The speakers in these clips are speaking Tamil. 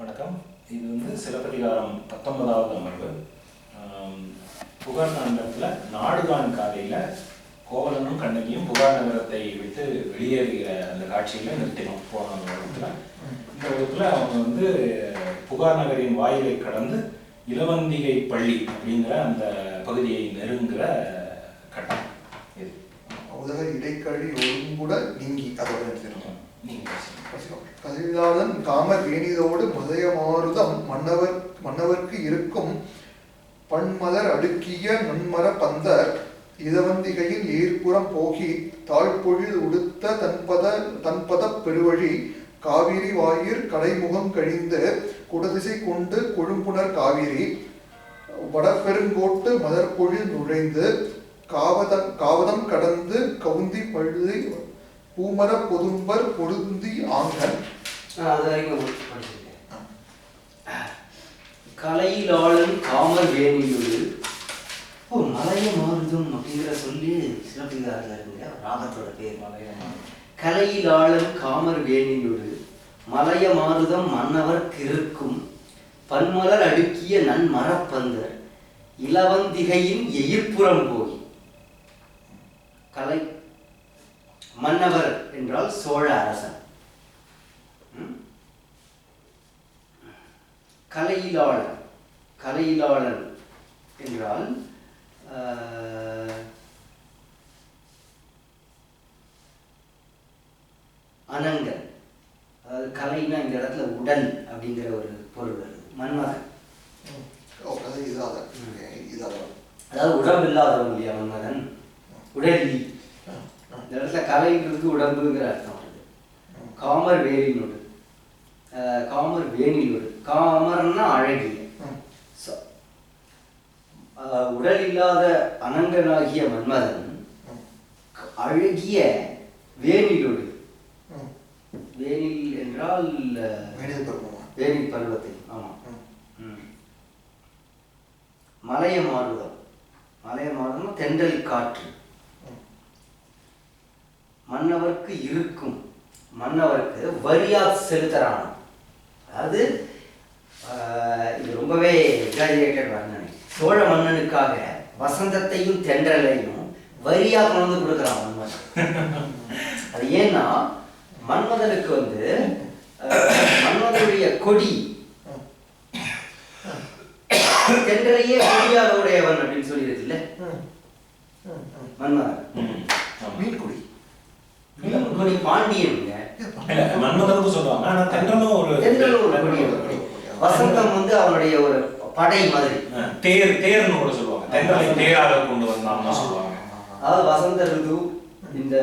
வணக்கம். இது சிலப்பதிகாரம் 19வது அமர்வு. புகார் காண்டத்தில் நாடுகான் காலையில் கோவலனும் கண்ணகியும் புகார் நகரத்தை விட்டு வெளியேறுகிற அந்த காட்சியில் நிறுத்தினோம் போன வகுப்பில். இந்த வகுப்பில் அவங்க புகார் நகரின் வாயிலை கடந்து இலவந்திகை பள்ளி அப்படிங்கிற அந்த பகுதியை நெருங்குகிற கட்டம் இது. இடைக்கழி ஒருங்குட நீங்கி அதோட நிறுத்தினோம். கதிர்காலன் காமர் வேணிதோடு முதயமாருதம் மன்னவர்க்கு இருக்கும் பன்மலர் அடுக்கிய நன்மர பந்தர் இலவந்திகையின் ஏற்புறம் போகி தாழ்பொழில் உடுத்த தன்பத பெருவழி காவிரி வாயிற் கடைமுகம் கழிந்து குடதிசை கொண்டு கொழும்புணர் காவிரி வடபெருங்கோட்டு மலர்பொழில் நுழைந்து காவதம் கடந்து கவுந்தி பள்ளி பூமர பொதும்பர் பொருந்தி ஆங்கன். கலையிலாளன் காமர் வேணியோடு மலைய மாறுதும் அப்படிங்கிற சொல்லி சிலப்பதிகாரத்தில் இருக்குங்க. ராகத்தோட பேர் மலையமாறுதம். கலையிலாளன் காமர் வேணியோடு மலைய மாறுதம் மன்னவர் கிருக்கும் பன்மலர் அடுக்கிய நன்மரப்பந்தர் இலவந்திகையின் எயிர்ப்புறம் போய். கலை மன்னவர் என்றால் சோழ அரசன். கலையிலாளன் என்றால் அனங்கன். அதாவது கலைனா இந்த இடத்துல உடல் அப்படிங்கிற ஒரு பொருள் வருது. மன்மதன் அதாவது உடம்பு இல்லாதவன் இல்லையா மன்மதன், உடல். இந்த இடத்துல கலைங்கிறதுக்கு உடம்புங்கிற அர்த்தம் வருது. காமர் வேணிலோடு காமர்னா அழகிய, உடல் இல்லாத அனங்கனாகிய மன்மதன் அழகிய வேணிலோடு. வேணில் என்றால் வேணில் பருவத்தில். ஆமா. மலைய மாறுதம் தென்றல் காற்று. மன்னவர்க்கு இருக்கும், மன்னவர்க்கு வரியா செலுத்துறான். அதாவது இது ரொம்பவே எக்ஸாஜரேட்டட் வர்ணனை. சோழ மன்னனுக்காக வசந்தத்தையும் தென்றலையும் வரியா கொண்டு கொடுக்குறான் மன்மதன். அது ஏன்னா மன்மதனுக்கு மன்மதனுடைய கொடி தென்றலையே கொடியாக உடையவன் அப்படின்னு சொல்லியிருக்குல்ல மன்மதன். மீன்கொடி பாண்டியனுங்க மன்மதனுக்கு சொல்லுவாங்க. ஆனா தென்றலும் ஒரு வசந்தம் அவனுடைய ஒரு படை மாதிரி. தேர்னு கூட சொல்லுவாங்க. தென்றலை தேராக கொண்டு வந்தான்னு சொல்லுவாங்க. அதாவது வசந்த ருது, இந்த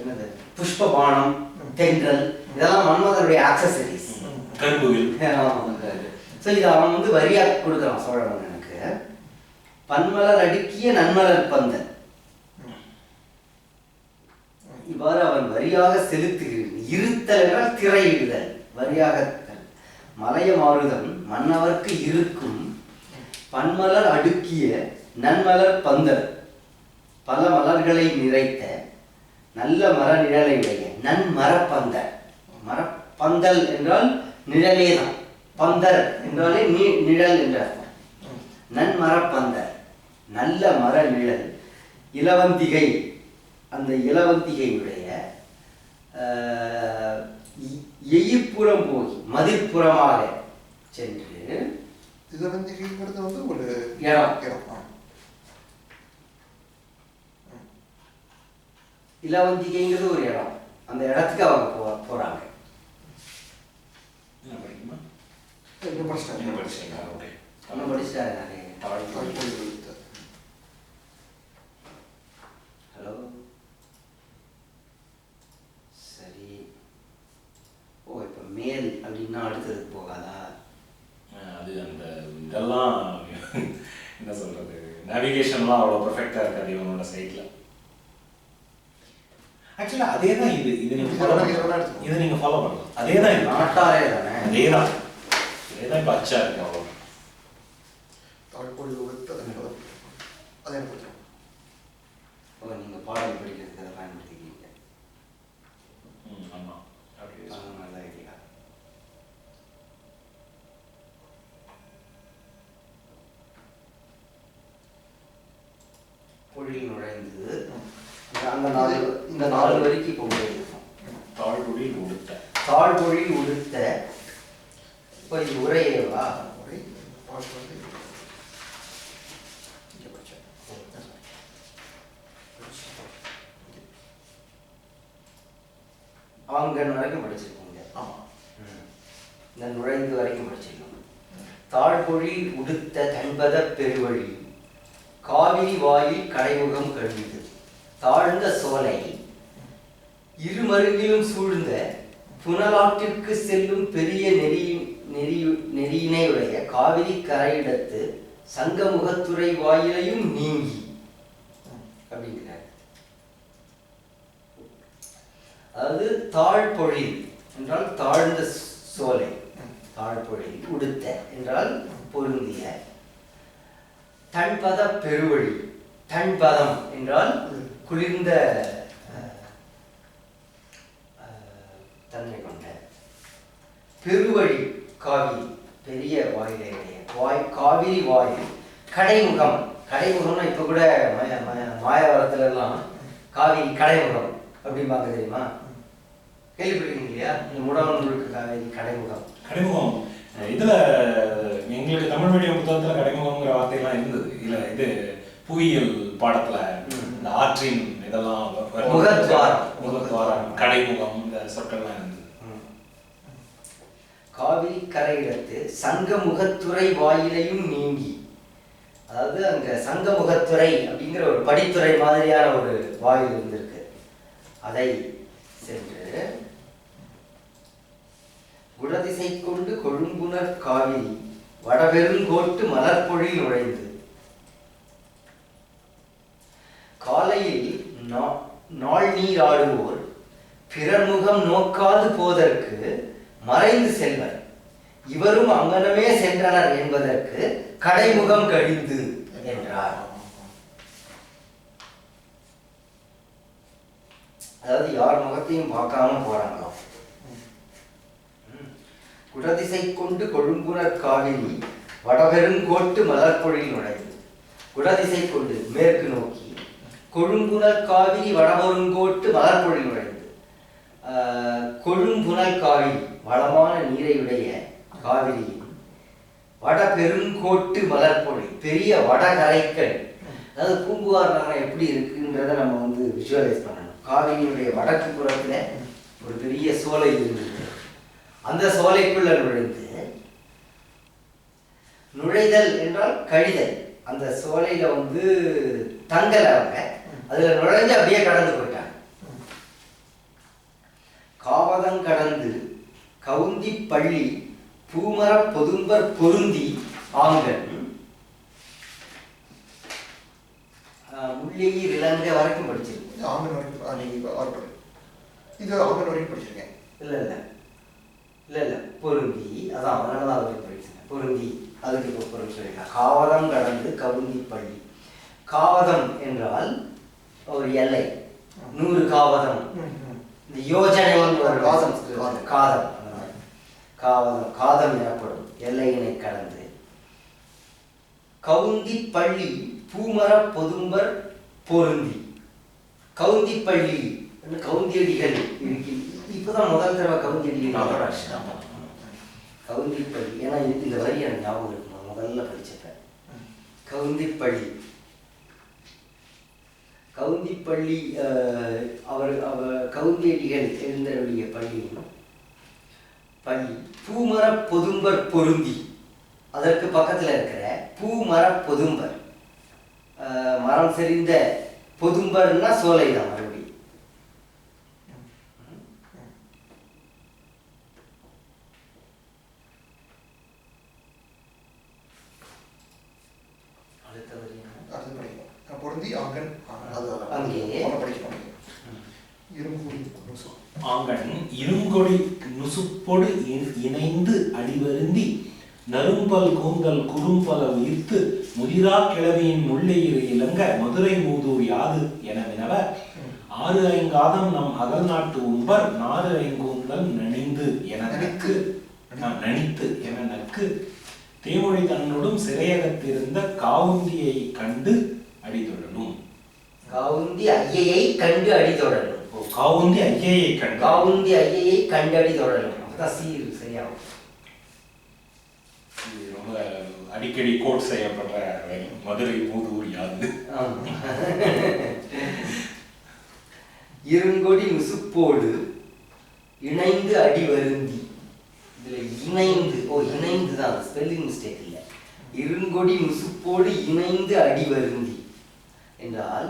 என்னது புஷ்பபானம், தென்றல், இதெல்லாம் மன்மதனுடைய ஆக்சசரிஸ். கரும்புகள். ஸோ இதை அவன் வரியா கொடுக்குறான் சோழ மன்னனுக்கு. பன்மலர் அடுக்கிய நன்மலர் பந்தன். இவ்வாறு அவன் வரியாக செலுத்துகிறது. இருத்தல் என்றால் திரையிடுதல், வரியாக. மலைய மாறுதம் மன்னவர்க்கு இருக்கும் பன்மலர் அடுக்கிய நன்மலர் பந்தல். பல மலர்களை நிறைத்த நல்ல மர நிழலை உடைய நன்மரப்பந்தர். மரப்பந்தல் என்றால் நிழலே தான். பந்தர் என்றாலே நிழல் என்ற அர்த்தம். நன்மரப்பந்தர் நல்ல மர நிழல். இலவந்திகை, அந்த இலவந்திகையுடைய எயிர்ப்புறம் போய் மதிர்ப்புறமாக சென்று. இலவந்திகைங்கிறது ஒரு இடம். இலவந்திகைங்கிறது ஒரு இடம். அந்த இடத்துக்கு அவங்க போறாங்க. ஹலோ, சரி. ஓ, இப்போ மேல் அப்படின்னா அடுத்ததுக்கு போகாதா? அது அந்த இதெல்லாம் என்ன சொல்றது, நேவிகேஷன்லாம் அவ்வளோ பர்ஃபெக்டாக இருக்காது இவங்களோட சைட்டில். ஆக்சுவலாக அதே தான் இது. நீங்கள் ஃபாலோ பண்ணலாம். அதே தான் இது. நாட்டாரே தானே. அதே தான் இப்போ அச்சா இருக்கு. அவ்வளோ நீங்கள் பாடல் படிக்கிறதுக்கு அதை பயன்படுத்திக்கிறீங்க. ஆமாம். அப்படி நல்லா இல்லையா? உடுத்த. தாழ்பொழில் உடுத்த. இப்போ இது உரையேவா? உரை பாட்டு வந்து இங்கே படித்தேன். ஆங்கன் வரைக்கும் படிச்சிருக்கீங்க. ஆமாம். இந்த நுழைந்து வரைக்கும் படிச்சிருக்கோம். தாழ்பொழில் உடுத்த தன்பத பெருவழி காவிரி வாயில் கடைமுகம் கழிது. தாழ்ந்த சோலை இருமருங்கிலும் சூழ்ந்த புனலாற்றிற்கு செல்லும் பெரிய நெறியினையுடைய காவிரி கரையிடத்து சங்கமுகத்துறை வாயிலையும் நீங்கி அப்படிங்கிறார். அதாவது தாழ்பொழில் என்றால் தாழ்ந்த சோலை, தாழ்பொழில் உடுத்த என்றால் பொருந்திய, தன்பத பெருவழி, தன்பதம் என்றால் குளிர்ந்த தன்மை கொண்ட, பெருவழி காவிரி பெரிய வாயிலையுடைய காவிரி வாயில் கடைமுகம். கடைமுகம்னா இப்ப கூட மாயவரத்துல எல்லாம் காவிரி கடைமுகம் அப்படிம்பாங்க, தெரியுமா? கேள்விப்பட்டிருக்கீங்க இல்லையா? இந்த முடவனூருக்கு காவிரி கடைமுகம். கடைமுகம் இதுல எங்களுக்கு தமிழ் மீடியம் புத்தகத்துல கடைமுகம்ங்கிற வார்த்தையெல்லாம் இருந்தது. இல்ல இது புவியியல் பாடத்துல இந்த ஆற்றின் இதெல்லாம் முகத்வாரம் கடைமுகம் இந்த சொற்கள்லாம் இருந்தது. காவிரி கரையிடத்து சங்கமுகத்துறை வாயிலையும் நீங்கி, அதாவது அங்க சங்கமுகத்துறை அப்படிங்கிற ஒரு படித்துறை மாதிரியான ஒரு வாயில் இருந்திருக்கு. அதை சென்று குடதிசை கொண்டு கொழும்புணர் காவிரி வடபெருங்கோட்டு மலர்பொழில் நுழைந்து காலையில் நாள் நீராடுவோர் பிறர் முகம் நோக்காது போதற்கு மறைந்து செல்வர், இவரும் அங்கனமே சென்றனர் என்பதற்கு கடைமுகம் கழிந்து என்றார். அதாவது யார் முகத்தையும் பார்க்காம போறாங்களாம். குடதிசை கொண்டு கொழும்புணர் காவிரி வடபெருங்கோட்டு மலர்பொழில் நுழைந்து, குடதிசை கொண்டு மேற்கு நோக்கி, கொழும்புணர் காவிரி வடபெருங்கோட்டு மலர்பொழில் நுழைந்து. கொழும்புணர் காவிரி வளமான நீரையுடைய காவிரியின் வடபெருங்கோட்டு மலர்பொழில் பெரிய வடகரைக்கல். அதாவது பூம்புகார் நகரம் எப்படி இருக்குன்றத நம்ம வந்து விஷுவலைஸ் பண்ணணும். காவிரியினுடைய வடக்கு புறத்துல ஒரு பெரிய சோலை இருந்தது. அந்த சோலைக்குள்ள நுழைதல் என்றால் கழிதல். அந்த சோலையில வந்து தங்கல அவங்க, அதுல நுழைஞ்சு அப்படியே கடந்து போயிட்டாங்க. காவதம் கடந்து கவுந்தி பள்ளி பூமர பொதும்பர் பொருந்தி ஆங்கன் முள்ளியீர் இலங்கை வரைக்கும் படிச்சிருக்கேன். ஆங்கன் வரைக்கும் இது ஆங்கன் வரைக்கும் படிச்சிருக்கேன். இல்ல பொருந்தி, அதான் அதனாலதான் அது வரைக்கும் படிச்சிருக்கேன். பொருந்தி அதுக்கு இப்போ பொருள் சொல்லிக்கலாம். காவதம் கடந்து கவுந்தி பள்ளி. காவதம் என்றால் ஒரு எல்லை, 100 காவதம். இந்த யோஜனை ஒரு காதம், காதம் காவதம் காதம் எனப்படும் எல்லையினை கடந்து கவுந்தி பள்ளி பூமர பொதும்பர் பொருந்தி. கவுந்தி பள்ளி கவுந்தியடிகள் இருக்கு. இப்பதான் முதல் தடவை கவுந்தியடிகள் கவுந்தி பள்ளி. ஏன்னா இந்த வரி எனக்கு ஞாபகம் இருக்குமா, முதல்ல படிச்சிருப்பேன். கவுந்தி பள்ளி, கவுந்தி பள்ளி அவர் கவுந்தியடிகள் எழுந்தருடைய பள்ளியும் பள்ளி பூமர பொதும்பர் பொருந்தி. அதற்கு பக்கத்துல இருக்கிற பூமர பொதும்பர், மரம் செறிந்த பொதும்பர்னா சோலை தான். மறுபடி பொருந்தி ஆங்கன் ஆங்கன் இருங்கொடி நுசுப்பொடு இணைந்து அடிவருந்தி நரும்பல் கூந்தல் குறும்பல உயிர்த்து முதிரா கிழவியின் முள்ளையிரு இலங்க மதுரை மூதூர் யாது என வினவ 6 ஐங்காதம் நம் அகல் நாட்டு உம்பர் 4 ஐங்கூந்தல் நனிந்து என நனித்து என நக்கு தேமொழி தன்னோடும் சிறையகத்திருந்த காவுந்தியை கண்டு அடிதொடரும். காவுந்தி ஐயையை கண்டு அடிதொடரும். காவுந்தி ஐயையை கண்டு. காவுந்தி ஐயையை கண்டடி தொடரும். அப்பதான் சீர் சரியாகும். இது ரொம்ப அடிக்கடி கோட் செய்யப்படுற மதுரை மூதூர் யாது. இருங்கொடி முசுப்போடு இணைந்து அடி வருந்தி. இதுல இணைந்து, இணைந்து தான், ஸ்பெல்லிங் மிஸ்டேக் இல்லை. இருங்கொடி முசுப்போடு இணைந்து அடி வருந்தி என்றால்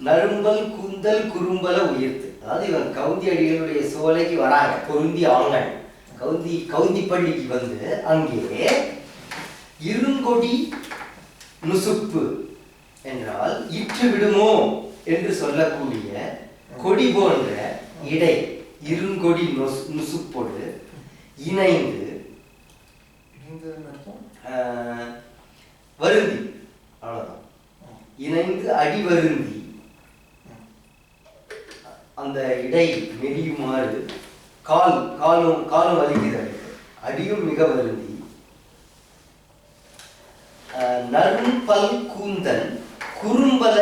நறும்பல் கூந்தல் குறும்பல உயர்த்து. அதாவது இவன் கவுந்தி அடிகளுடைய சோலைக்கு வராங்க, பொருந்தி ஆங்கன் கவுந்தி பள்ளிக்கு வந்து அங்கே இருங்கொடி நுசுப்பு என்றால் இற்று விடுமோ என்று சொல்லக்கூடிய கொடி போன்ற இடை இருங்கொடி நுசுப்போடு இணைந்து வருந்தி, அவ்வளவுதான், இணைந்து அடி வருந்தி அந்த இடை மெலியுமாறு காலும் வலிக்குது, அடியும் மிக வருந்தி நறும்பல் கூந்தல் குறும்பல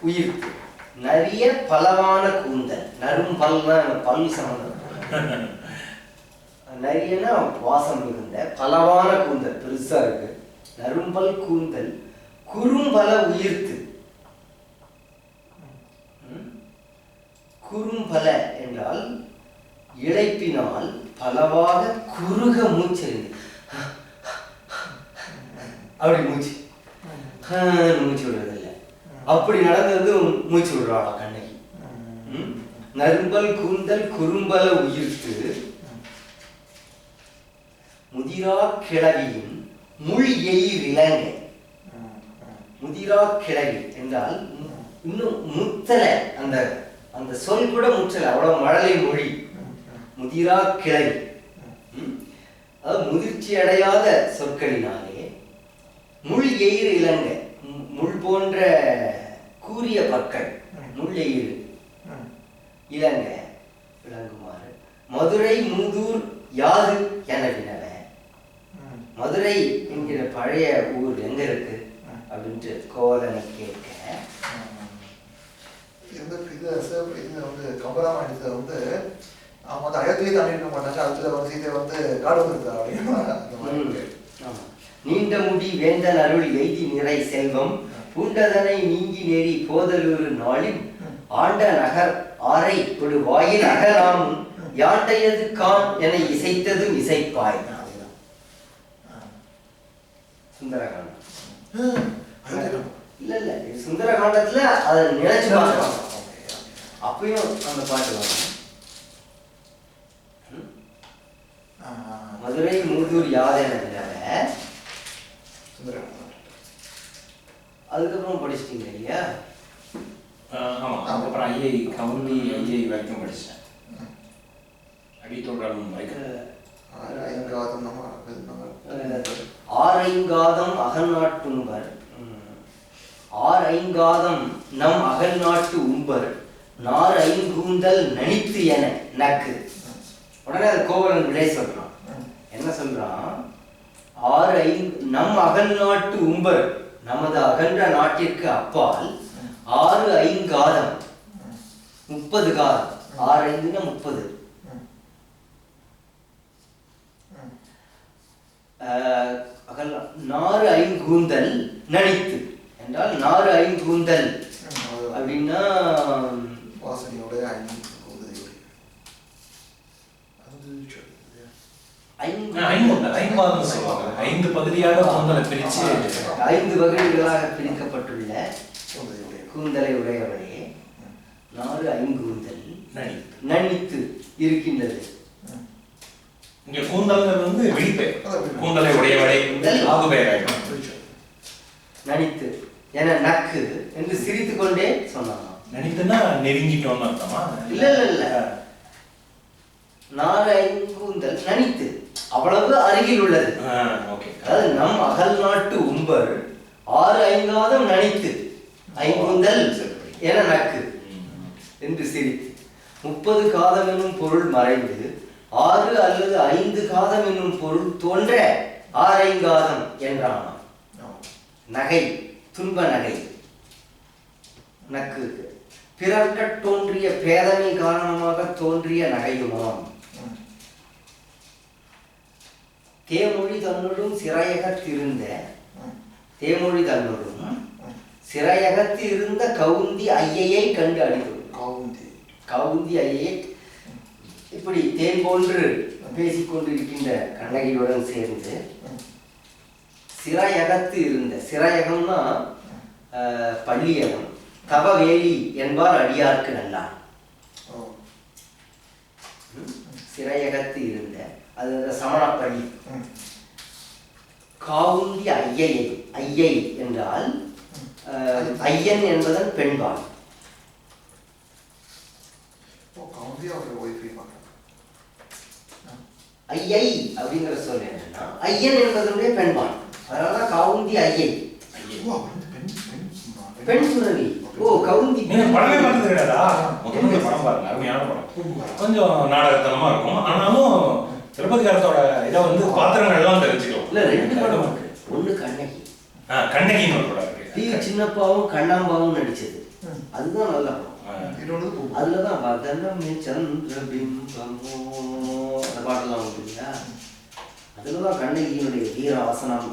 உயிர்த்து. நிறைய பலவான கூந்தல், நறும்பல்னா பல் சம்பந்தம், நிறையனா வாசம் மிகுந்த பலவான கூந்தல் பெருசா இருக்கு. நறும்பல் கூந்தல் குறும்பல உயிர்த்து. குறும்பல என்றால் இழைப்பினால் பலவாக குறுக மூச்செறிந்து அப்படி மூச்சு விடுறதில்லை. அப்படி நடந்தது மூச்சு விடுறாளா கண்ணகி. நறும்பல் கூந்தல் குறும்பல உயிர்த்து முதிரா கிழவியின் முள் எயிர் இலங்கை. முதிரா கிழவி என்றால் இன்னும் முத்தல, அந்த அந்த சொல் கூட முற்றல, அவ்வளவு மழலை மொழி. முதிரா கிழவி, அதாவது முதிர்ச்சி அடையாத சொற்களினாலே முள் எயிர் இலங்க, முள் போன்ற கூரிய பற்கள், முள் எயிர் இலங்க விளங்குமாறு. மதுரை மூதூர் யாது என வினவ. மதுரை என்கிற பழைய ஊர் எங்க இருக்கு அப்படின்ட்டு கோவலனை கேட்க, கம்பராமாயணத்தை வந்து அவங்க வந்து அயோத்தியை தாண்டி இருக்க மாட்டாங்க, அதுல வந்து சீதை வந்து காடு வந்துருக்கா அப்படின்னு. நீண்ட முடி வேந்தன் அருள் எய்தி நிறை செல்வம் பூண்டதனை நீங்கி நெறி போதலூர் நாளில் ஆண்ட நகர் ஆரை ஒரு வாயில் அகலாமும் யாண்டையது கான் என இசைத்ததும் இசைப்பாய். சுந்தரகாண்டம் இல்ல சுந்தரகாண்டத்துல அதை நினைச்சு பார்க்கலாம். அப்பயும் அந்த பாட்டு வரும். மதுரை மூதூர் யாதென அதுக்கப்புறம் படிச்சிட்டீங்க இல்லையா? ஆமா, அதுக்கப்புறம் ஐயை கவுந்தி ஐயை வரைக்கும் படிச்சேன். அடித்தொடர் ஆரைங்காதம் அகநாட்டும்பர், ஆரைங்காதம் நம் அகநாட்டு உம்பர் நார் ஐங்கூந்தல் நனித்து என நக்கு. உடனே அது கோவலன் விடை சொல்றான். என்ன சொல்றான்? நம் அகல் நாட்டு உம்பர், நமது அகன்ற நாட்டிற்கு அப்பால் 6 ஐங்காதம் 30 காதம், 6 ஐந்துனா 30, 4 ஐங்கூந்தல் நனித்து என்றால் 4 ஐங்கூந்தல் அப்படின்னா வாசனையோட 5 பகுதியாக கூந்தலை பிரித்து 5 வகைகளாக பிரிக்கப்பட்டுள்ள கூந்தலை உடையவரே 4 ஐங்கூந்தல் நனித்து இருக்கின்றது. இங்க கூந்தல்ங்கிறது வந்து விழிப்பே, கூந்தலை உடையவரே ஆகுபெயராயிடும். நனித்து என நக்கு என்று சிரித்துக் கொண்டே சொன்னான். நனித்துன்னா நெருங்கிட்டோம்னு அர்த்தமா? இல்ல இல்ல இல்ல, 4 ஐங்கூந்தல் நனித்து அவ்வளவு அருகில் உள்ளது. அதாவது நம் அகல் நாட்டு உம்பர் 6 ஐங்காதம் நனித்து ஐங்கூந்தல் என நக்கு என்று சிரித்து 30 காதம் என்னும் பொருள் மறைந்து 6 அல்லது 5 காதம் என்னும் பொருள் தோன்ற 6 ஐங்காதம் என்றானாம். நகை, துன்ப நகை நக்கு பிறர்க்கட் தோன்றிய பேதமை காரணமாக தோன்றிய நகையுமாம். தேமொழி தன்னுடன் சிறையகத்திருந்த தேமொழி தன்னுடன் சிறையகத்து இருந்த கவுந்தி ஐயையை கண்டு அடித்தோம். கவுந்தி ஐயை இப்படி தேன் போன்று பேசிக்கொண்டிருக்கின்ற கண்ணகியுடன் சேர்ந்து சிறையகத்து இருந்த, சிறையகம்னா பள்ளியகம், தவவேலி என்பார் அடியார்க்கு நல்லான். சிறையகத்து இருந்த அது சமணப்பள்ளி. காவுந்தி ஐயை, ஐயை என்றால் ஐயன் என்பதன் பெண்பால். ஐயை அப்படிங்கிற சொல் என்னன்னா ஐயன் என்பதனுடைய பெண்பால். அதனால காவுந்தி ஐயை பெண் சுரவி. ஓ கவுந்தி படமே பார்த்தது கிடையாதா? முதல்ல படம் பாருங்க, அருமையான படம். கொஞ்சம் நாடகத்தனமா இருக்கும், ஆனாலும் சிலப்பதிகாரத்தோட இதை வந்து பாத்திரங்கள் எல்லாம் தெரிஞ்சுக்கலாம். இல்ல ரெண்டு படம் இருக்கு. ஒண்ணு கண்ணகி, கண்ணகின்னு ஒரு படம் இருக்கு. சின்னப்பாவும் கண்ணாம்பாவும் நடிச்சது, அதுதான் நல்ல படம். அதுலதான் வதனமே சந்திரபிம்பமோ அந்த பாட்டெல்லாம் வந்து இல்லையா, அதுலதான் கண்ணகியினுடைய வீரவசனம்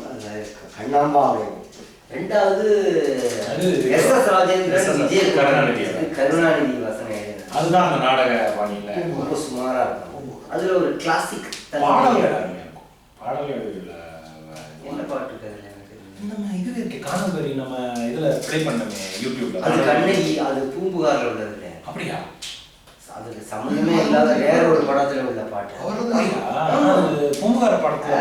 கண்ணாம்பாவுடைய. ரெண்டாவது எஸ்.எஸ். ராஜேந்திரன் விஜய கருணாநிதி வசனம் எழுதினார். அதுதான் அந்த நாடக பாணியில ரொம்ப சுமாரா இருக்கும். அதுல ஒரு கிளாசிக் பாடல்கள் இருக்கும். பாடல்கள் என்ன பாட்டு இருக்கு அதுல எனக்கு நம்ம இதுல இருக்கு, காணல் நம்ம இதுல ப்ளே பண்ணமே யூடியூப்ல. அது கண்ணகி, அது பூம்புகார்ல உள்ளது இல்ல. அப்படியா? அதுல சம்பந்தமே இல்லாத வேற ஒரு படத்துல உள்ள பாட்டு. பூம்புகார் படத்துல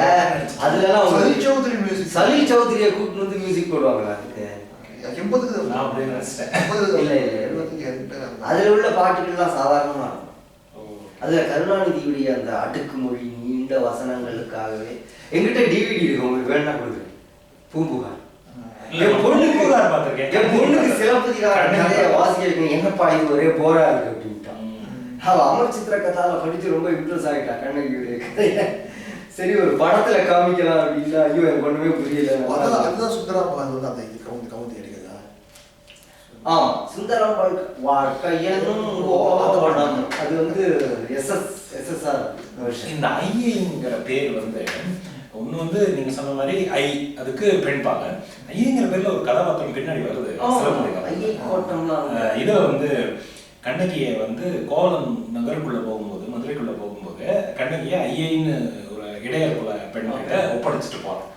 அதுலலாம் சலீல் சௌத்ரி மியூசிக், சலீல் சௌத்ரியை கூப்பிட்டு வந்து மியூசிக் போடுவாங்களா அதுக்கு? அதுல உள்ள பாட்டுகள்லாம் சாதாரணமா இருக்கும். அதுல கருணாநிதியுடைய அந்த அடுக்குமொழி நீண்ட வசனங்களுக்காகவே எங்கிட்ட டிவிடி இருக்கு, உங்களுக்கு வேணா கொடுக்குறேன். பூம்புகார் என் பொண்ணுக்கு சிலப்பதிகாரம் கதையை வாசிக்க வைக்கணும். என்னப்பா இது ஒரே போரா இருக்கு அப்படின்ட்டான். அவன் அமர் சித்திர கதால படிச்சு ரொம்ப இம்ப்ரெஸ் ஆகிட்டா கண்ணகியுடைய கதையை. சரி ஒரு படத்துல காமிக்கலாம் அப்படின்னா ஐயோ என் பொண்ணுமே புரியல. அதுதான் சுந்தராம்பாள் வந்து அந்த இது கவுந்தி அடிக்கிறதா? ஆமா, சுந்தராம்பாள் வாழ்க்கையனும் படம். அது வந்து எஸ்எஸ்ஆர். இந்த ஐயங்கிற பேர் வந்து ஒண்ணு வந்து நீங்க சொன்ன மாதிரி ஐ, அதுக்கு பெண் பாங்க. ஐயங்கிற பேர்ல ஒரு கதாபாத்திரம் பின்னாடி வருது. இதுல வந்து கண்ணகியை வந்து கோவலன் நகருக்குள்ள போகும்போது, மதுரைக்குள்ள போகும்போது கண்ணகியை ஐயன்னு ஒரு இடையர்குல பெண்கிட்ட ஒப்படைச்சிட்டு போறேன்.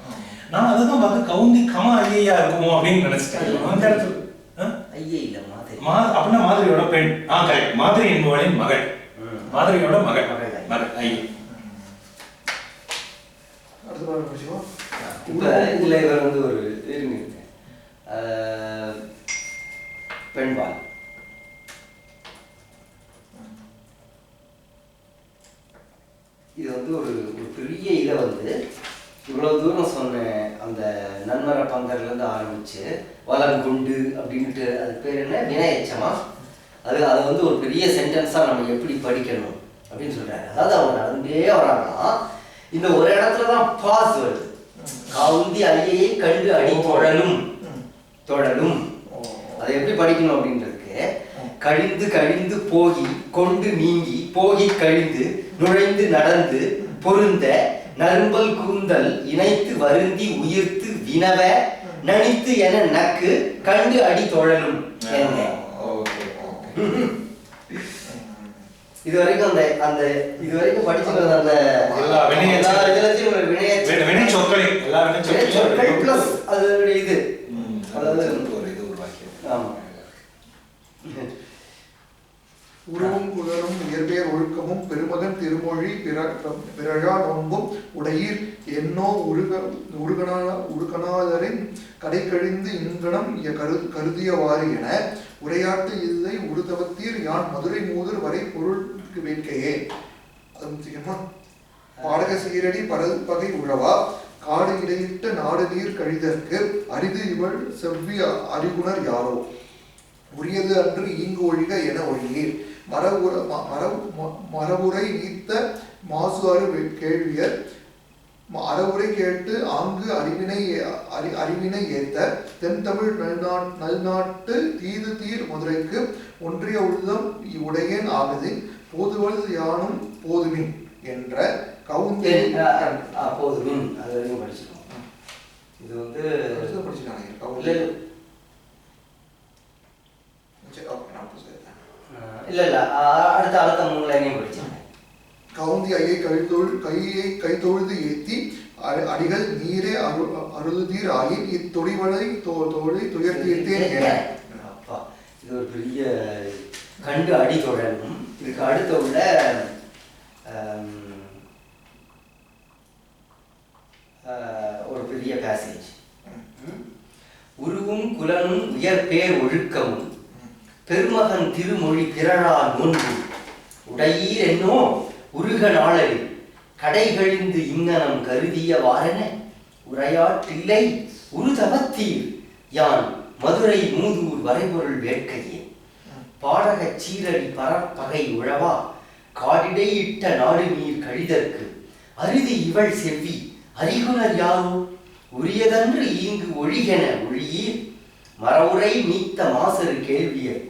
நான் அதுதான் பார்த்து கவுந்தி கமா ஐயா இருக்குமோ அப்படின்னு நினைச்சிட்டேன். அந்த இடத்துல அப்படின்னா மாதிரியோட பெண். கரெக்ட், மாதிரி என்பவளின் மகள், மாதிரியோட மகள் ஐயா. இதுல இவர் வந்து ஒரு பெண்பால். இது வந்து ஒரு பெரிய இதை வந்து இவ்வளவு தூரம் சொன்ன அந்த நன்மர பந்தர்ல இருந்து ஆரம்பிச்சு வளங்குண்டு அப்படின்ட்டு அது பேர் என்ன, வினையச்சமா, அதை வந்து ஒரு பெரிய சென்டென்ஸா நம்ம எப்படி படிக்கணும் அப்படின்னு சொல்றாரு. அதாவது அவங்க நடந்தே வராங்கன்னா இந்த ஒரு இடத்துலதான் பாஸ் வருது. கவுந்தி ஐயை கண்டு அடி தொழலும். அதை எப்படி படிக்கணும் அப்படின்றதுக்கு கழிந்து கழிந்து போகி, கொண்டு நீங்கி, போகி கழிந்து, நுழைந்து நடந்து, பொருந்த, நரும்பல் கூந்தல், இணைத்து வருந்தி உயிர்த்து வினவ நனித்து என நக்கு கண்டு அடி தொழலும். இதுவரைக்கும் அந்த இதுவரைக்கும் படிச்சுக்கிறது அந்த வினை சொற்கள் பிளஸ் அதனுடைய இது, அதாவது ஆமா உருவும் புகழும் இயற்பெயர் ஒழுக்கமும் பெருமகன் திருமொழி பிறழா நோன்பும் உடையீர் என்னோ உருகனாதரின் கடைக்கழிந்து இங்கனம் கருதியவாறு என உரையாட்டு இல்லை உருதவத்தீர் யான் மதுரை மூதர் வரை பொருளுக்கு வேட்கையே. அது முக்கியமா பாடக சீரடி பரல்பகை உழவா காடு இடையிட்ட நாடு நீர் கழிதற்கு அரிது இவள் செவ்வி அறிகுணர் யாரோ உரியது அன்று ஈங்கு ஒழிக என ஒழியீர் மரபுரை நீத்த மாசு அறு கேள்வியர் அறவுரை கேட்டு ஆங்கு அறிவினை ஏத்த தென்தமிழ் நல்நாட்டு தீது தீர் மதுரைக்கு ஒன்றிய உள்ளம் உடையேன் ஆகுது போதுவது யானும் போதுமின் என்ற கவுந்தி போதுமின் அது வரைக்கும் படிச்சிருக்கோம். இது வந்து படிச்சிருக்காங்க இல்ல அடுத்த 3 லைனையும் படிச்சாங்க. கவுந்தி ஐயை கைத்தொழுது ஏத்தி அடிகள் நீரே அருளுதீர் ஆயின் இத்தொடிவளை தோழி துயர்த்தீர்த்தேன். அப்பா இது ஒரு பெரிய கண்டு அடி தொடரும். இதுக்கு அடுத்த உள்ள ஒரு பெரிய பேசேஜ். உருவும் குலனும் உயர் பேர் ஒழுக்கமும் பெருமகன் திருமொழி பிறழா நோன்பு உடையீர் என்னோ உருக நாளரில் கடைகழிந்து இங்கனம் கருதிய வாரென உரையாற்றில்லை உருதவத்தீர் யான் மதுரை மூதூர் வரைபொருள் வேட்கையே பாடகச் சீரடி பரப்பகை உழவா காடிடை இட்ட நாடு நீர் கழிதற்கு அரிதி இவள் செவ்வி அறிகுணர் யாரோ உரியதன்று ஈங்கு ஒழிகென ஒழியீர் மரவுரை நீத்த மாசரு கேள்வியர்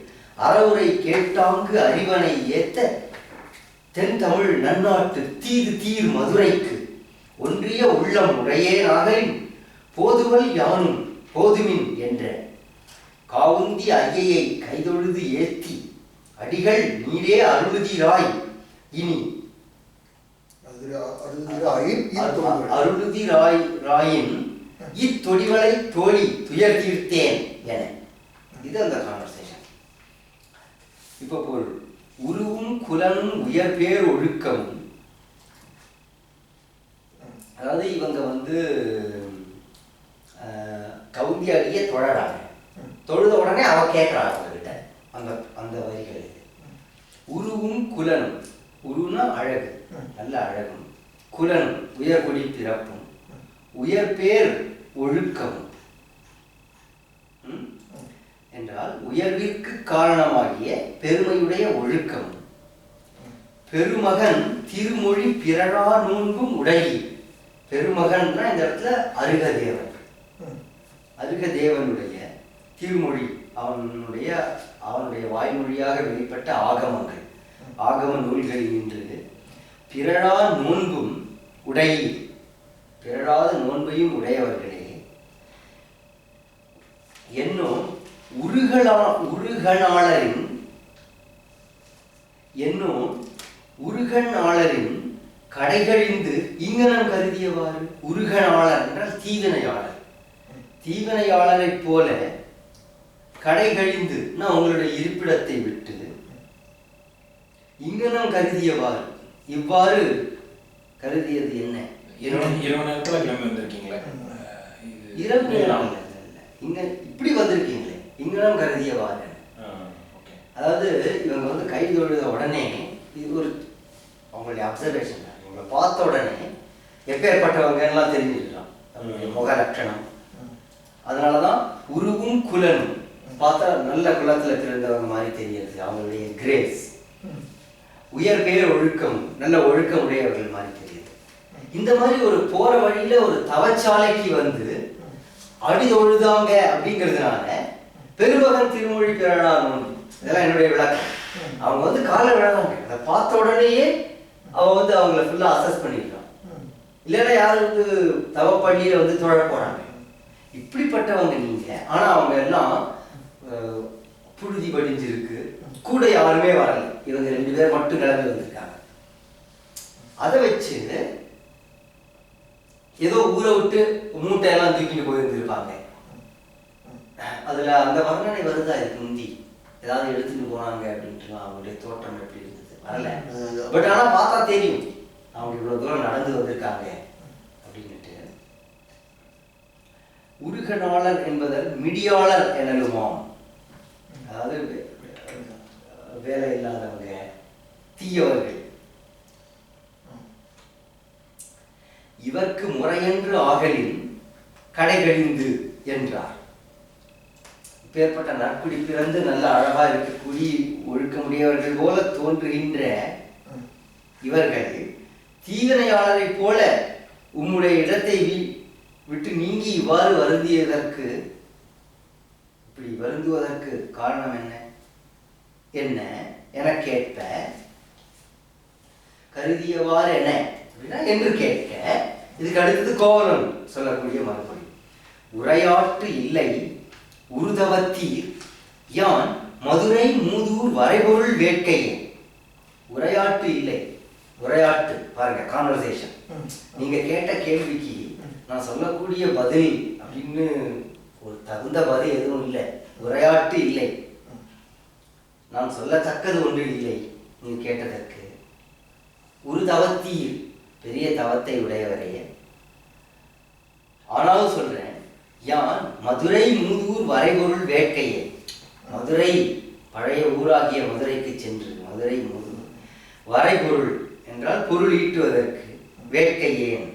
அறவுரை கேட்டாங்கு அறிவனை ஏத்த தென் தமிழ் நன்னாட்டு தீது தீர் மதுரைக்கு ஒன்றிய உள்ளம் உடையே நாகரின் போதுவல் யானும் போதுமின் என்ற காவுந்தி ஐயையை கைதொழுது ஏத்தி அடிகள் நீரே அருளுதிராய் இனி அருளுதிராயின் இத்தொடிவளை தோழி துயர் தீர்த்தேன் என. இது அந்த கான்வர்சேஷன். இப்போ பொருள் உருவும் குலனும் உயர் பேர் ஒழுக்கமும், அதாவது இவங்க வந்து கவுந்தி அடிய தொழறாங்க. தொழுத உடனே அவ கேட்கறாங்க அவங்ககிட்ட அந்த அந்த வரிகள். உருவும் குலனும், உருன்னா அழகு, நல்ல அழகும், குலனும் உயர்குடி பிறப்பும், உயர் பேர் ஒழுக்கமும் என்றால் உயர்விற்கு காரணமாகிய பெருமையுடைய ஒழுக்கம். பெருமகன் திருமொழி பிறழா நோன்பும் உடையி. பெருமகன்னா இந்த இடத்துல அருகதேவன். அருகதேவனுடைய திருமொழி, அவனுடைய வாய்மொழியாக வெளிப்பட்ட ஆகமங்கள், ஆகம நூல்களில் நின்று பிறழா நோன்பும் உடையி, பிறழாத நோன்பையும் உடையவர்களே என்னும் உருகனாளரின் கடைகழிந்து இங்கனம் கருதியவாறு. உருகனாளர் என்றால் தீவினையாளர். தீவினையாளரை போல கடைகழிந்து உங்களுடைய இருப்பிடத்தை விட்டு இங்கனம் கருதியவாறு. இவ்வாறு கருதியது என்ன? இரவு நேரத்துல கிளம்பி வந்திருக்கீங்களா? இரவு இங்க இப்படி வந்திருக்கீங்களே, இங்கனம் கருதியவாறு. அதாவது இவங்க வந்து கை தொழுத உடனே, இது ஒரு அவங்களுடைய அப்சர்வேஷன். இவங்களை பார்த்த உடனே எப்பேற்பட்டவங்கலாம் தெரிஞ்சுக்கலாம், அவங்களுடைய முக லட்சணம். அதனாலதான் உருவும் குலனும் பார்த்தா நல்ல குலத்துல பிறந்தவங்க மாதிரி தெரியுது. அவங்களுடைய கிரேஸ், உயர் பேர் ஒழுக்கம், நல்ல ஒழுக்கம் உடையவர்கள் மாதிரி தெரியுது. இந்த மாதிரி ஒரு போற வழியில ஒரு தவச்சாலைக்கு வந்து அடி தொழுதாங்க அப்படிங்கிறதுனால பெருமகன் திருமொழி பிறழா நோன்பு, இதெல்லாம் என்னுடைய விளக்கம். அவங்க வந்து காலை விழாங்க, அதை பார்த்த உடனேயே அவன் வந்து அவங்கள ஃபுல்லா அசஸ் பண்ணிடுறான். இல்லைன்னா யாரும் வந்து தவப்பள்ளியில வந்து தொழ போறாங்க. இப்படிப்பட்டவங்க நீங்க. ஆனா அவங்க எல்லாம் புழுதி படிஞ்சிருக்கு, கூட யாருமே வரல. இவங்க 2 பேர் மட்டும் கிளம்பி வந்திருக்காங்க. அதை வச்சு ஏதோ ஊரை விட்டு மூட்டையெல்லாம் தூக்கிட்டு போயிருந்துருப்பாங்க. அதுல அந்த வர்ணனை வருதா இதுக்கு முந்தி? ஏதாவது எடுத்துட்டு போனாங்க அப்படின்ட்டு அவங்களுடைய தோற்றம் எப்படி இருந்தது வரல. பட் ஆனா பார்த்தா தெரியும் அவங்க இவ்வளவு தூரம் நடந்து வந்திருக்காங்க அப்படின்னுட்டு. உருகனாளர் என்பதன் மிடியாளர் எனலுமாம். அதாவது வேலை இல்லாதவங்க, தீயவர்கள். இவர்க்கு முறையென்று ஆகலின் கடைகழிந்து என்றார். இப்பேற்பட்ட நற்குடி பிறந்து நல்ல அழகா இருக்கக்கூடிய ஒழுக்கமுடையவர்கள் போல தோன்றுகின்ற இவர்கள் தீவினையாளரை போல உம்முடைய இடத்தை விட்டு நீங்கி இவ்வாறு வருந்தியதற்கு, இப்படி வருந்துவதற்கு காரணம் என்ன என கேட்ப, கருதியவாறு என்ன அப்படின்னா என்று கேட்க, இதுக்கு அடுத்தது கோவலன் சொல்லக்கூடிய மறுபடி. உரையாட்டு இல்லை உருதவத்தீர் யான் மதுரை மூதூர் வரைபொருள் வேட்கையே. உரையாட்டு இல்லை, உரையாட்டு பாருங்க, கான்வர்சேஷன். நீங்க கேட்ட கேள்விக்கு நான் சொல்லக்கூடிய பதில் அப்படின்னு ஒரு தகுந்த பதில் எதுவும் இல்லை. உரையாட்டு இல்லை, நான் சொல்லத்தக்கது ஒன்று இல்லை நீங்க கேட்டதற்கு. ஒரு தவத்தீர், பெரிய தவத்தை உடையவரே, ஆனாலும் சொல்றேன், யான் மதுரை மூதூர் வரைபொருள் வேட்கையே. மதுரை, பழைய ஊராகிய மதுரைக்கு சென்று, மதுரை மூதூர், வரைபொருள் என்றால் பொருள் ஈட்டுவதற்கு, வேட்கையேன்.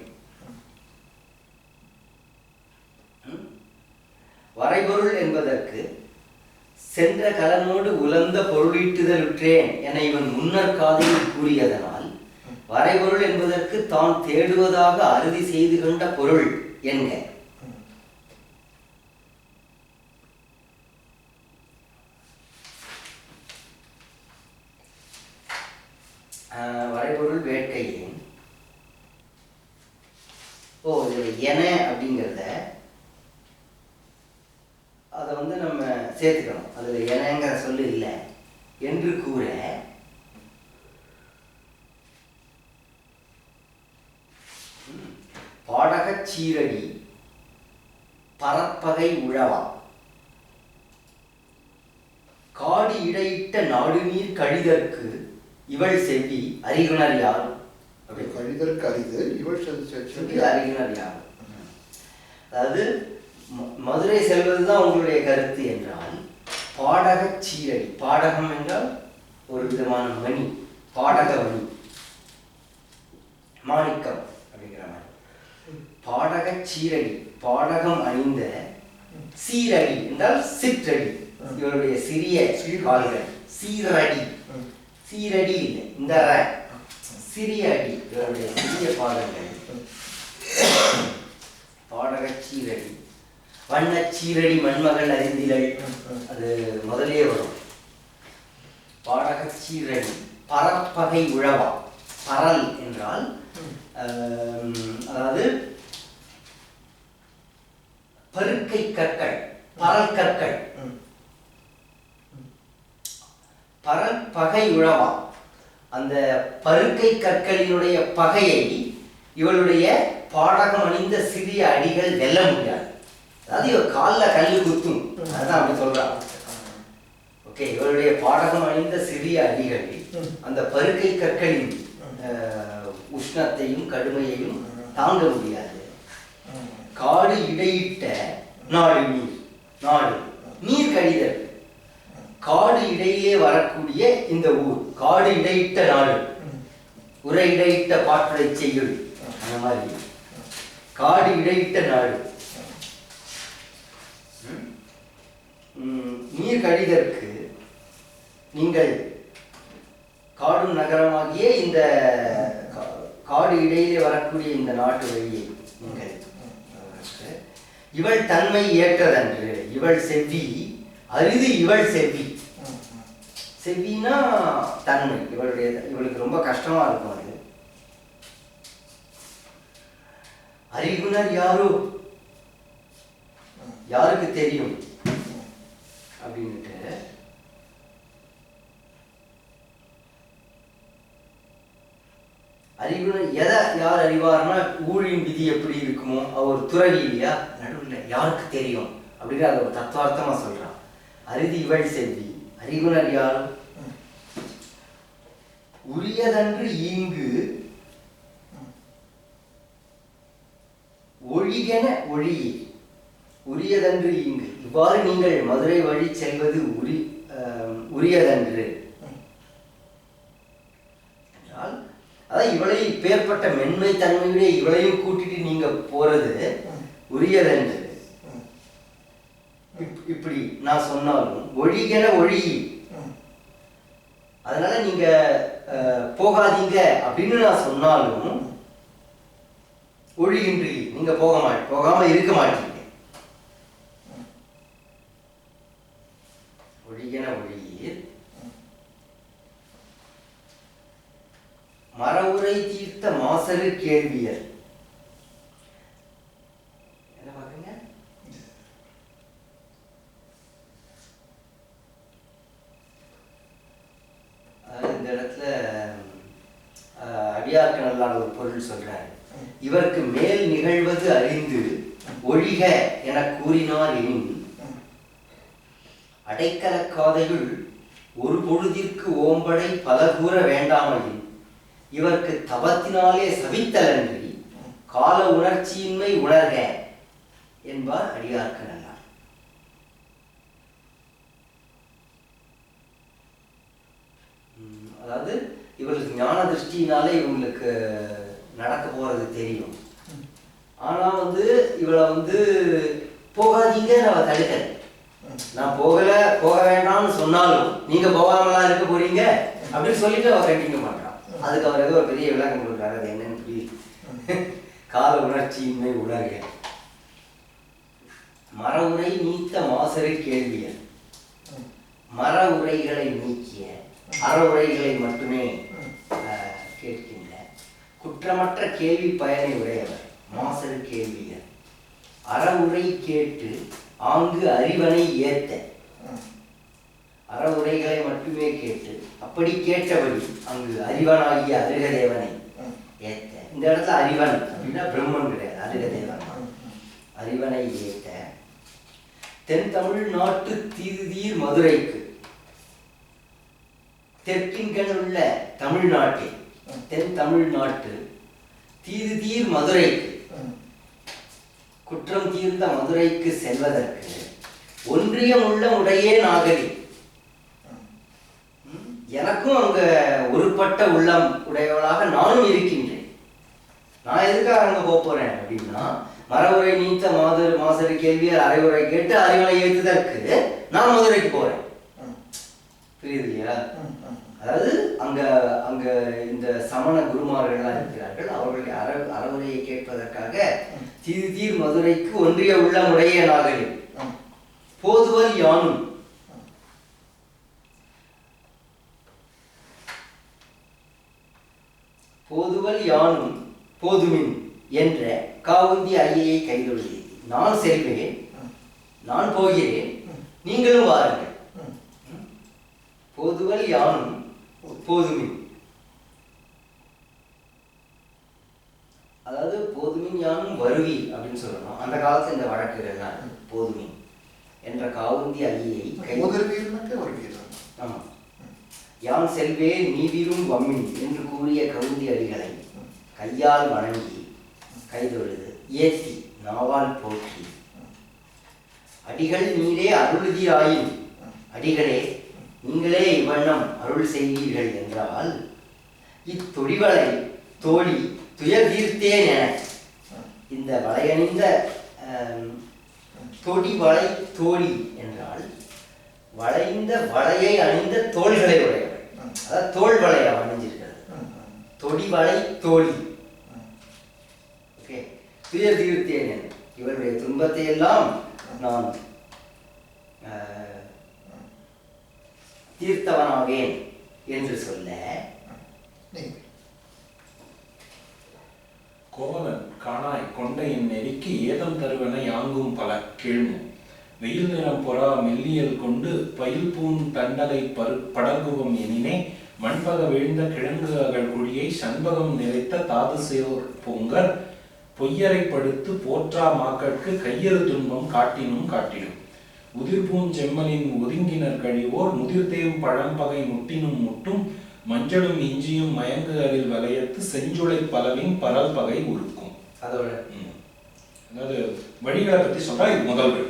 வரைபொருள் என்பதற்கு சென்ற கலனோடு உலர்ந்த பொருளீட்டுதல் உற்றேன் என இவன் முன்னர் காதையில் கூறியதனால், வரைபொருள் என்பதற்கு தான் தேடுவதாக அறுதி செய்து கொண்ட பொருள் என்க. வரைபொருள் வேட்கையேன். என அப்படிங்கிறத அதை நம்ம சேர்த்துக்கணும். அதுல எனங்கிற சொல்லு இல்லை என்று கூற, பாடகச் சீரடி பரப்பகை உழவா காடு இடையிட்ட நாடு நீர் கழிதற்கு இவள் செவ்வி அறிகுணர் யார். அப்படி கழிதற்கு அரிது, இவள் செவ்வி அறிகுணர் யார். அதாவது மதுரை செல்வதுதான் உங்களுடைய கருத்து என்றால், பாடகச் சீரடி, பாடகம் என்றால் ஒரு விதமான மணி, பாடக மணி, மாணிக்கம் அப்படிங்கிற மாதிரி. பாடகச் சீரடி, பாடகம் அணிந்த, சீரடி என்றால் சிற்றடி, இவருடைய சிறிய கால்கள், சீரடி, சீரடி இல்லை இந்த சிறிய அடி, இவருடைய சிறிய பாதங்கள், பாடகச் சீரடி. வண்ணச் சீரடி மண்மகள் அறிந்திலள், அது முதலே வரும். பாடகச் சீரடி பரப்பகை உழவா, பரல் என்றால் அதாவது பருக்கை கற்கள், பரல் கற்கள். பரல் பகை உழவா, அந்த பருக்கை கற்களினுடைய பகையை இவளுடைய பாடகம் அணிந்த சிறிய அடிகள் வெல்ல முடியாது. அதாவது இவ காலில் கல்லு குத்தும், அதுதான் அப்படி சொல்றான். ஓகே, இவருடைய பாடகம் அணிந்த சிறிய அடிகள் அந்த பருக்கை கற்களின் உஷ்ணத்தையும் கடுமையையும் தாங்க முடியாது. காடு இடையிட்ட நாடு நீர், நாடு நீர் கழிதல், காடு இடையிலே வரக்கூடிய இந்த ஊர், காடு இடையிட்ட நாடு, உரை இடையிட்ட பாட்டுரை செய்யுள், அந்த மாதிரி காடு இடையிட்ட நாடு. நீர் கழிதற்கு நீங்கள் காடும் நகரமாகிய இந்த காடு இடையிலே வரக்கூடிய இந்த நாட்டு வழியை நீங்கள், இவள் தன்மை ஏற்றதன்று, இவள் செவ்வி அரிது, இவள் செவ்வி. செவ்வினா தன்மை, இவளுக்கு ரொம்ப கஷ்டமா இருக்கும். அது அறிகுணர் யாரோ, யாருக்கு தெரியும் அப்படின்ட்டு அறிகுணர் எதை யார் அறிவார்னா, ஊழின் விதி எப்படி இருக்குமோ, அவர் துறவி இல்லையா, நடுவில் யாருக்கு தெரியும் அப்படிங்கிற அதை ஒரு தத்துவார்த்தமா சொல்றான். அரிதி இவள் செவ்வி அறிகுணர் யாரும் உரியதன்று ஈங்கு ஒழிகென ஒழியே. உரியதன்று ஈங்கு, இவ்வாறு நீங்கள் மதுரை வழி செல்வது உரியதன்று என்றால், அதான் இவளை பேர்பட்ட மென்மை தன்மையுடைய இவளையும் கூட்டிட்டு நீங்க போறது உரியதன்று. இப்படி நான் சொன்னாலும் ஒழிகென ஒழி, அதனால நீங்க போகாதீங்க அப்படின்னு நான் சொன்னாலும் ஒழிகின்றி, நீங்க போகாம இருக்க மாட்டீங்க. ஒழியன ஒழியீர் மரவுரை தீர்த்த மாசரு கேள்வியர். என்ன பாக்குறீங்க? இந்த இடத்துல அடியார்க்கு நல்லான ஒரு பொருள் சொல்றாரு. இவருக்கு மேல் நிகழ்வது அறிந்து ஒழிக என கூறினார் எனின் அடைக்கல காதையுள் ஒரு பொழுதிற்கு ஓம்படை பல கூற வேண்டாமையில் இவருக்கு தபத்தினாலே சவித்தலன்றி கால உணர்ச்சியின்மை உணர்க என்பார் அடியார்க்கு நல்லார். அதாவது இவர்களுக்கு ஞான திருஷ்டினாலே இவங்களுக்கு நடக்க போறது தெரியும். ஆனா இவளை போகாதீங்க நம்ம தடுக்கல. நான் போக வேண்டாம்னு சொன்னாலும் நீங்க போகாமலாம் இருக்க போறீங்க அப்படின்னு சொல்லிட்டு அவ கண்டினியூ பண்றான். அதுக்கு அவர் ஏதோ ஒரு பெரிய விளக்கம் கொடுக்குறாரு. அது என்னன்னு புரியுது. கால உணர்ச்சியின்மை உணர்க. மரவுரை நீத்த மாசரு கேள்வியர். மர உரைகளை நீக்கிய அறவுரைகளை மட்டுமே கேட்கின்ற குற்றமற்ற கேள்வி பயனை உடையவர் மாசரு கேள்வியர். அறவுரை கேட்டு ஆங்கு அறிவனை ஏத்த. அறவுரைகளை மட்டுமே கேட்டு அப்படி கேட்டபடி அங்கு அறிவனாகிய அருகதேவனை ஏத்த. இந்த இடத்துல அறிவன் அப்படின்னா பிரம்மன் கிடையாது, அருகதேவன். அறிவனை ஏத்த தென் தமிழ்நாட்டு தீர்தீர் மதுரைக்கு. தெற்கின்கண் உள்ள தமிழ்நாட்டில் தென் தமிழ்நாட்டு தீர்தீர் மதுரைக்கு, குற்றம் தீர்ந்த மதுரைக்கு செல்வதற்கு ஒன்றியம் உள்ள உடையே நாகரி. எனக்கும் அங்க ஒருபட்ட உள்ளம் உடையவளாக நானும் இருக்கின்றேன். நான் எதுக்காக அங்க போறேன் அப்படின்னா, மரவுரை நீத்த மாசரு கேள்வியர் அரைவுரை கேட்டு அறிவனை ஏற்றுதற்கு நான் மதுரைக்கு போறேன். புரியுது இல்லையா? அதாவது அங்க இந்த சமண குருமார்கள்லாம் இருக்கிறார்கள். அவர்களுடைய அறவுரையை கேட்பதற்காக தீர் மதுரைக்கு ஒன்றிய உள்ள முறைய நாகரி போதுவல் யானும். போதுவல் யானும் போதுமின் என்ற காவுந்தி ஐயை கைதொழுதி. நான் செல்வேன், நான் போகிறேன், நீங்களும் வாருங்கள். போதுவல் யானும் போதுமின், அதாவது போதுமின் யானும் வருவி அப்படின்னு சொல்லணும். அந்த காலத்துல இந்த வழக்குகள்லாம் போதுமின் என்ற காவுந்தி ஐயை ஆமா யான் செல்வேன் நீவிரும் வம்மின் என்று கூறிய கவுந்தி அடிகளை கையால் வணங்கி கைதொழுது ஏத்தி நாவால் போற்றி அடிகள் நீரே அருளுதிராயின் அடிகளே நீங்களே இவ்வண்ணம் அருள் செய்வீர்கள் என்றால் இத்தொடிவளை தோழி துயர் தீர்த்தேன் என. இந்த வளையணிந்த தொடிவளை தோழி என்றால் வளைந்த வளையை அணிந்த தோள்களை உடையவர். அதாவது தோல் வளைய அணிஞ்சிருக்கிறது. தொடிவளை தோழி. ஓகே, துயர் தீர்த்தேன் என. இவருடைய துன்பத்தை எல்லாம் நான் தீர்த்தவனாவேன் என்று சொல்ல கோவலன் காணாய் கொண்டையின் நெருக்கி ஏதம் தருவன யாங்கும் பல கேள்மு வெயில் நிறம் பொறா மெல்லியல் கொண்டு பயில் பூன் தண்டலை படங்குவம் எனினே மண்பக வீழ்ந்த கிழங்கு அகழ் குழியை சண்பகம் நிறைத்த தாது சேர் பொங்கர் பொய்யரை படுத்து போற்றா மாக்கட்கு கையறு துன்பம் காட்டினும் காட்டிடும் உதிர்பூன் செம்மலின் ஒதுங்கினர் கழிவோர் முதிர்தேவும் பழம்பகை முட்டினும் முட்டும் மஞ்சளும் இஞ்சியும் மயங்கு அரில் வளையத்து செஞ்சுளை பலவின் பரல் பகை உருக்கும். அதோட அதாவது வழிகளை பத்தி சொல்றா. இது முதல் வழி.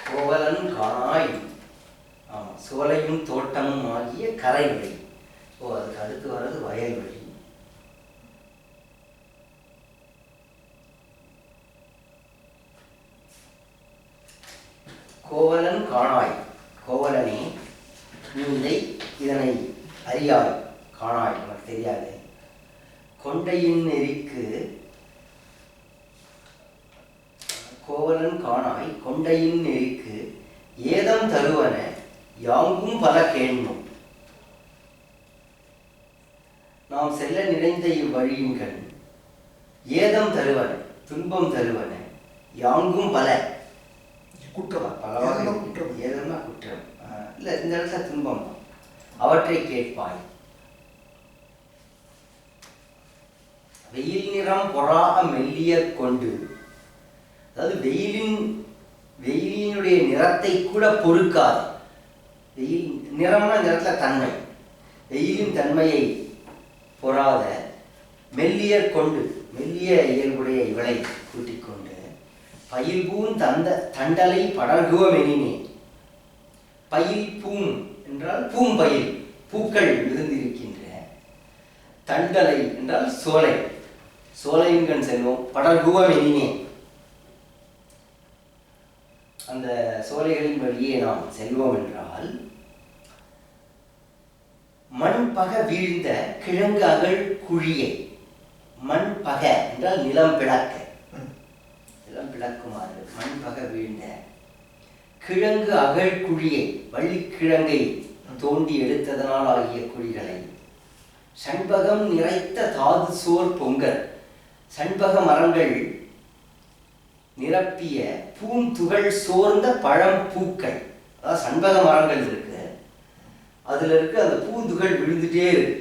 கோவலன் காணாய் சோலையும் தோட்டமும் ஆகிய கரை வழி. அதுக்கு அடுத்து வர்றது வயல் வழி. கோவலன் காணாய், கோவலனே நீ இதனை அறியாய், காணாய் உனக்கு தெரியாது. கொண்டையின் நெறிக்கு கோவலன் காணாய் கொண்டையின் நெறிக்கு ஏதம் தருவன யாங்கும் பல கேண்மம். நாம் செல்ல நிறைந்த இவ்வழியின்கள் ஏதம் தருவன துன்பம் தருவன யாங்கும் பல குற்றம். பலவாக குற்றம். ஏதம்னா குற்றம் இல்லை, இந்த இடத்துல துன்பம் தான். அவற்றை கேட்பாய். வெயில் நிறம் பொறாக மெல்லிய கொண்டு, அதாவது வெயிலினுடைய நிறத்தை கூட பொறுக்காது. வெயில் நிறம்னா இந்த இடத்துல தன்மை, வெயிலின் தன்மையை பொறாத மெல்லிய கொண்டு, மெல்லிய இயல்புடைய இவளை கூட்டிக் கொண்டு பயில் பூன் தண்டலை படர்குவமெனினே. பயில் பூம் என்றால் பூம்பயில், பூக்கள் மிகுந்திருக்கின்ற. தண்டலை என்றால் சோலை, சோலையின்கண் செல்வோம். படர்குவமெனினே, அந்த சோலைகளின் வழியே நாம் செல்வோம் என்றால் மண் பக வீழ்ந்த கிழங்கு அகழ் குழியை. மண் பக என்றால் நிலம் பிளக்க, நிலம் பிளக்குமாறு மண் பக வீழ்ந்த கிழங்கு அகழ் குழியை, வள்ளிக்கிழங்கை தோண்டி எடுத்ததனால் ஆகிய குழிகளை. சண்பகம் நிறைத்த தாது சோர் பொங்கல், சண்பக மரங்கள் நிரப்பிய பூந்துகள் சோர்ந்த பழம் பூக்கள். அதாவது சண்பக மரங்கள் இருக்கு, அதுல இருக்கு அந்த பூந்துகள் விழுந்துட்டே இருக்கு.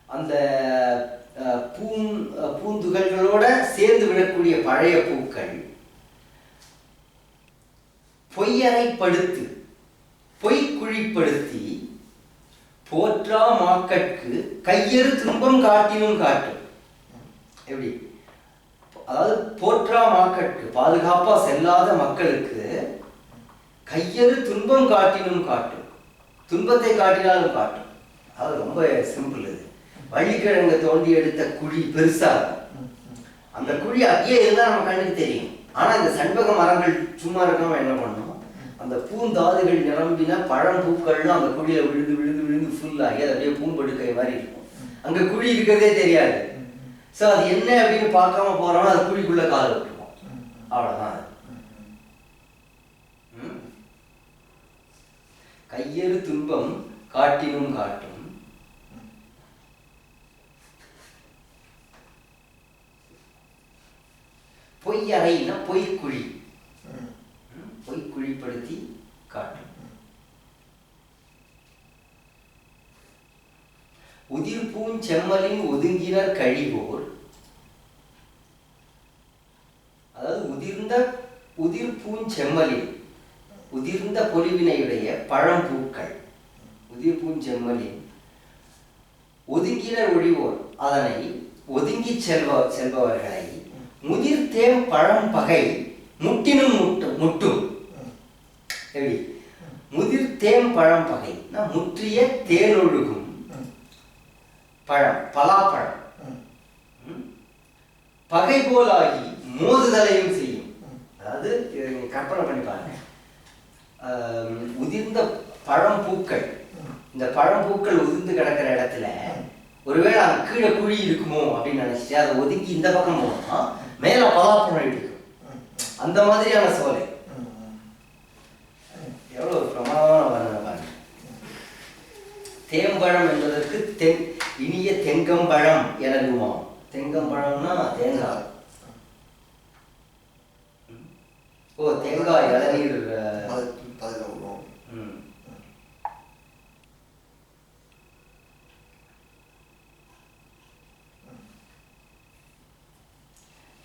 அந்த பூந்துகள்களோட சேர்ந்து விடக்கூடிய பழைய பூக்கள் பொய்யறைப்படுத்து பொய்க்குழிப்படுத்தி போற்றா மாக்கட்கு கையறு துன்பம் காட்டினும் காட்டும். எப்படி? அதாவது போற்றா மாக்கட்கு, பாதுகாப்பா செல்லாத மக்களுக்கு கையறு துன்பம் காட்டினும் காட்டும், துன்பத்தை காட்டினாலும் காட்டும். அது ரொம்ப சிம்பிள். இது வள்ளிக்கிழங்கு தோண்டி எடுத்த குழி பெருசா இருக்கும், அந்த குழி அப்படியே இருந்தால் நம்ம கண்ணுக்கு தெரியும். ஆனா இந்த சண்பக மரங்கள் சும்மா இருக்காம என்ன பண்ணும், அந்த பூந்தாதுகள் நிரம்பின பழம் பூக்கள்லாம் அந்த குழியில விழுந்து விழுந்து விழுந்து ஃபுல் ஆகி அது அப்படியே பூம்படுக்கை மாதிரி இருக்கும். அங்க குழி இருக்கிறதே தெரியாது. ஸோ அது என்ன அப்படின்னு பார்க்காம போறோம்னா அது குழிக்குள்ள கால் விட்டுருவோம், அவ்வளவுதான். கையறு துன்பம் காட்டினும் காட்டும். பொய்யறைனா பொய்க்குழி, பொய்க்குழிப்படுத்தி காட்டும். உதிர் பூஞ்செம்மலின் ஒதுங்கினர் கழிவோர், அதாவது உதிர் பூஞ்செம்மலின் உதிர்ந்த பொலிவினையுடைய பழம்பூக்கள், உதிர் பூஞ்செம்மலின் ஒதுங்கினர் ஒழிவோர், அதனை ஒதுங்கி செல்பவர்களை முதிர் தேம் பழம் பகை முட்டினும் முட்டும். எப்படி? முதிர் தேம் பழம் பகை முற்றிய தேனொழுகும் பழம், பலாப்பழம் பகை போலாகி மோதுதலையும் செய்யும். அதாவது கற்பனை பண்ணி பாருங்க, உதிர்ந்த பழம்பூக்கள், இந்த பழம்பூக்கள் உதிர்ந்து கிடக்கிற இடத்துல ஒருவேளை அங்க கீழே குழி இருக்குமோ அப்படின்னு நினைச்சிட்டு அதை ஒதுக்கி இந்த பக்கம் போனோம்னா மேல பலாப்பழம் இருக்கும். அந்த மாதிரியான சோலை. எவ்வளவு பிரமாதமான வர்ணனை பாருங்க. தேம்பழம் என்பதற்கு இனிய தெங்கம்பழம் எனதுமா. தெங்கம்பழம்னா தேங்காய். ஓ, தேங்காய் இளநீர்.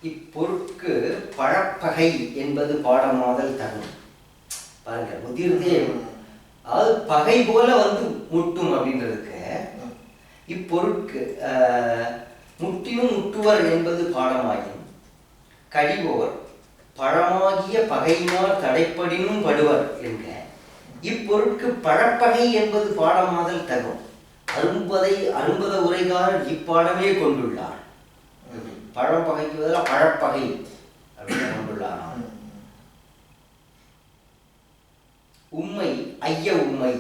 இப்பொருட்கு பழப்பகை என்பது பாடமாதல் தரும். பாருங்க, முதிர்ந்தே அதாவது பகை போல வந்து முட்டும் அப்படின்றதுக்கு இப்பொருட்கு முட்டினும் முட்டுவர் என்பது பாடமாயும் கழிவோர் பழமாகிய பகையினால் தடைப்படினும் படுவர் என்க. இப்பொருட்கு பழப்பகை என்பது பாடமாதல் தகும். அரும்பத உரைகாரர் இப்பாடமே கொண்டுள்ளார். பழப்பகைக்கு பதிலாக பழப்பகை அப்படின்னு கொண்டுள்ளாராம். உண்மை ஐய உண்மை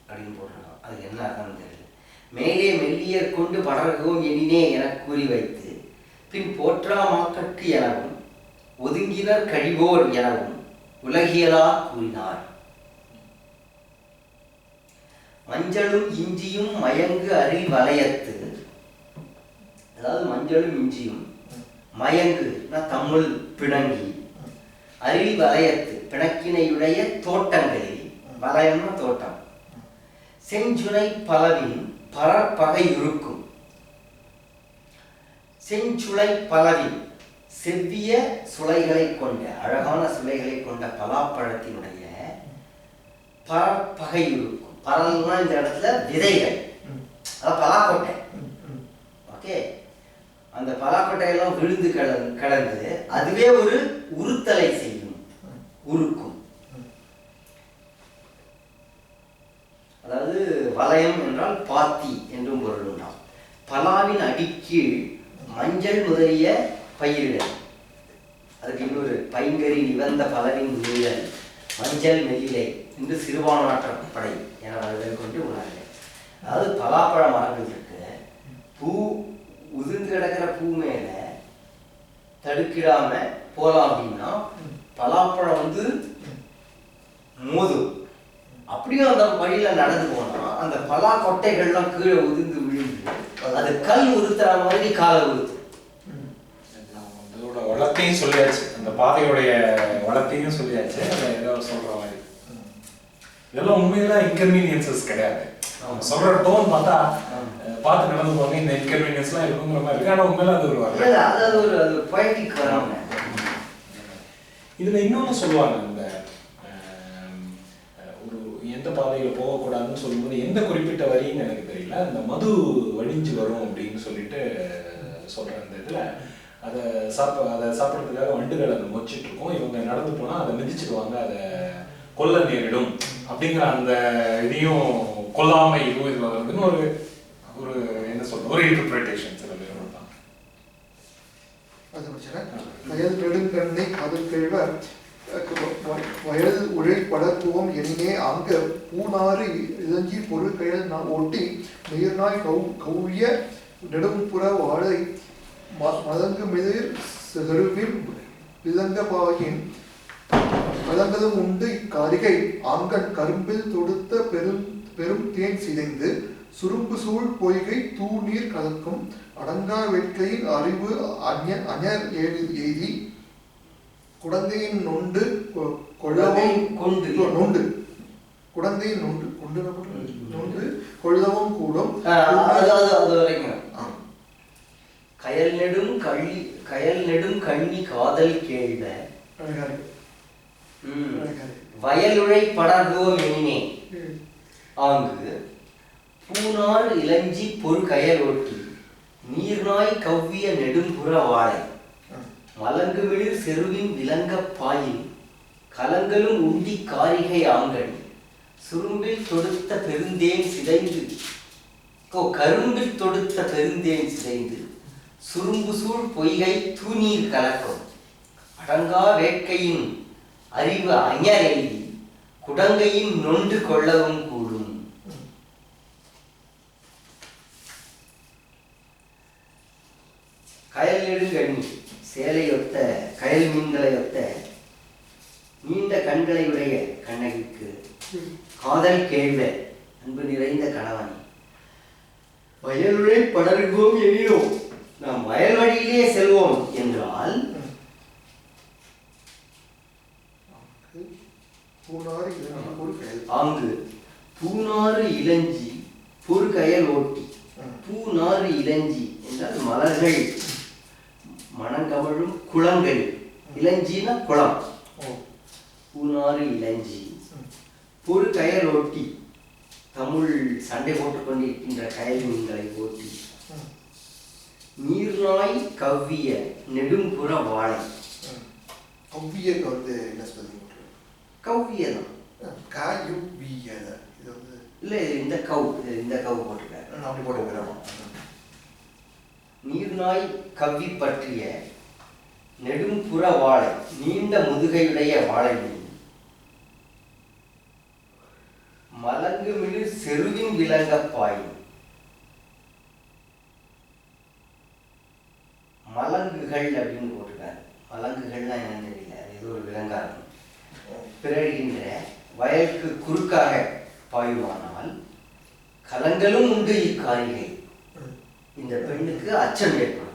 அப்படின்னு போட்டிருக்கான். அது என்ன அர்த்தம் தெரியல. மேலே மெல்லியர் கொண்டு படர்கவும் எனினே எனக் கூறி வைத்து பின் போற்றா மாக்கட்கு எனவும் ஒதுங்கினர் கழிவோர் எனவும் உலகியலார் கூறினார். மஞ்சளும் இஞ்சியும் மயங்கு அரில் வலயத்து, அதாவது மஞ்சளும் இஞ்சியும் மயங்கு தம்முள் பிணங்கி அரில் வலயத்து பிணக்கினையுடைய தோட்டங்களில், வலயம்னா தோட்டம், செஞ்சுனை பலவின் பரப்பகை இருக்கும். செஞ்சுளை பலவின் செவ்விய சுளைகளை கொண்ட, அழகான சுளைகளை கொண்ட பலாப்பழத்தினுடைய பரப்பகை இருக்கும். பரல்னா இந்த இடத்துல விதைகள், அதாவது பலாக்கொட்டை. ஓகே, அந்த பலாக்கொட்டையெல்லாம் விழுந்து கடந்து அதுவே ஒரு உறுத்தலை செய்யும், உருக்கும். அதாவது வலயம் என்றால் பாத்தி என்றும் பொருள் உண்டாம். பலாவின் அடிக்கீழ் மஞ்சள் முதலிய பயிரிடல், அதுக்கு இன்னொரு பைங்கறி நிவந்த பலவின் நீழல் மஞ்சள் மெல்லிலை என்று சிறுபான்மாற்றப்படை என வருதல் கொண்டு உணர்வு. அதாவது பலாப்பழ மரங்கள் இருக்கு, பூ உதிர்ந்து கிடக்கிற பூ மேல தடுக்கிடாம போலாம் அப்படின்னா பலாப்பழம் மோதும். அப்படியும் அந்த வழியில நடந்து போனா அந்த பலா கொட்டைகள்லாம் கீழே உதிர்ந்து விழுந்து அது கல் உறுத்துற மாதிரி காலை உறுத்தும். அதோட வளத்தையும் சொல்லியாச்சு, அந்த பாதையுடைய வளத்தையும் சொல்லியாச்சு. ஏதோ சொல்ற மாதிரி இதெல்லாம் உண்மையில இன்கன்வீனியன்சஸ் கிடையாது. சொல்ற டோன் பார்த்தா பார்த்து நடந்து போங்க, இந்த இன்கன்வீனியன்ஸ்லாம் இருக்குங்கிற மாதிரி இருக்கு. ஆனா உண்மையில அது ஒரு பொயட்டிக் வராம. இதுல இன்னொன்னு சொல்லுவாங்க, இந்த ஒரு எந்த பாதையில போகக்கூடாதுன்னு சொல்லும்போது எந்த குறிப்பிட்ட வரின்னு எனக்கு தெரியல, அந்த மது வடிஞ்சு வரும் அப்படின்னு சொல்லிட்டு சொல்ற அந்த இதுல அதை சாப்பிட்றதுக்காக வண்டுகள் அதை மொச்சிட்டு இருக்கும். இவங்க நடந்து போனா அதை மிதிச்சிடுவாங்க, அதை கொல்ல நேரிடும் அப்படிங்கிற அந்த இதையும் கொல்லாமை இதுவும் இதுல வருதுன்னு ஒரு ஒரு என்ன சொல்ற ஒரு இன்டர்பிரேஷன் சில பேர் தான். வயல் நெடுங்கண்ணை காதல் கேழ்வர் வயல் உழை படத்துவம் எனினே அங்க பூனாறு இளஞ்சி பொருட்கயல் ஓட்டி நீர்நாய் கௌவிய நெடும்புற வாழை மதங்கு மிதிர் செருவில் விலங்கபாயின் வழங்கதும் உண்டு இக்காரிகை ஆங்கன் கரும்பில் தொடுத்த பெரும் தேன் சிதைந்து சுரும்பு சூழ் பொய்கை தூநீர் கலக்கும் அடங்கா வேட்கையின் அறிவு அஞர் எய்தி குடந்தையின் நொண்டு கொள்ளவும் நொண்டு குடந்தையின் நொண்டு கொண்டு நொண்டு கொள்ளவும் கூடும். கயல் நெடும் கண்ணி காதல் கேள்வ வயலுழை படர்வோம் எனினே ஆங்கு பூனார் இளஞ்சி பொறு கயல் ஓட்டி நீர்நாய் கவ்விய நெடும்புற வாழை மலங்குமிழிர் செருவின் விலங்க பாயில் கலங்களும் உண்டி காரிகை ஆங்கன் சுரும்பில் தொடுத்த பெருந்தேன் சிதைந்து கரும்பில் தொடுத்த பெருந்தேன் சிதைந்து சுரும்பு சூழ் பொய்கை தூநீர் கலக்கும் அடங்கா வேட்கையின் அறிவு அஞர் எழுதி குடங்கையின் நொண்டு கொள்ளவும் கூடும். கயல் நெடுங்கண்ணி சேலையொத்த கயல் மீன்களையொத்த நீண்ட கண்களை உடைய கண்ணகிக்கு காதல் கேள்வ அன்பு நிறைந்த கணவன் வயலுழை படர்வோம் எனினோ நாம் வயல் வழியிலே செல்வோம் என்றால் அங்கு பூனாறு இளஞ்சி பொறுகயல் ஓட்டி, பூனாறு இளஞ்சி என்றால் மலர்கள் மணங்கவழும் குளங்கள், இளஞ்சினா குளம், பூனாறு இளஞ்சி பொறுகயல் ஓட்டி தமிழ் சண்டை போட்டுக் கொண்டிருக்கின்ற கயல் மீன்களை ஓட்டி நீர்நாய் கவ்விய நெடும்புற வாழை. கவ்வியக்கு வந்து என்ன சொல்லுங்க? கவ்வியதான் இல்லை, இந்த கவு போட்டுருக்காரு. அப்படி போட்டுக்கிறோம். நீர்நாய் கவ்வி பற்றிய நெடும்புற வாழை நீண்ட முதுகையுடைய வாழை மலங்குமிழு செருவின் விலங்க பாயும் வாயுவானால் கலங்களும் உண்டு இக்காரிகை. இந்த பெண்ணுக்கு அச்சம் ஏற்படும்.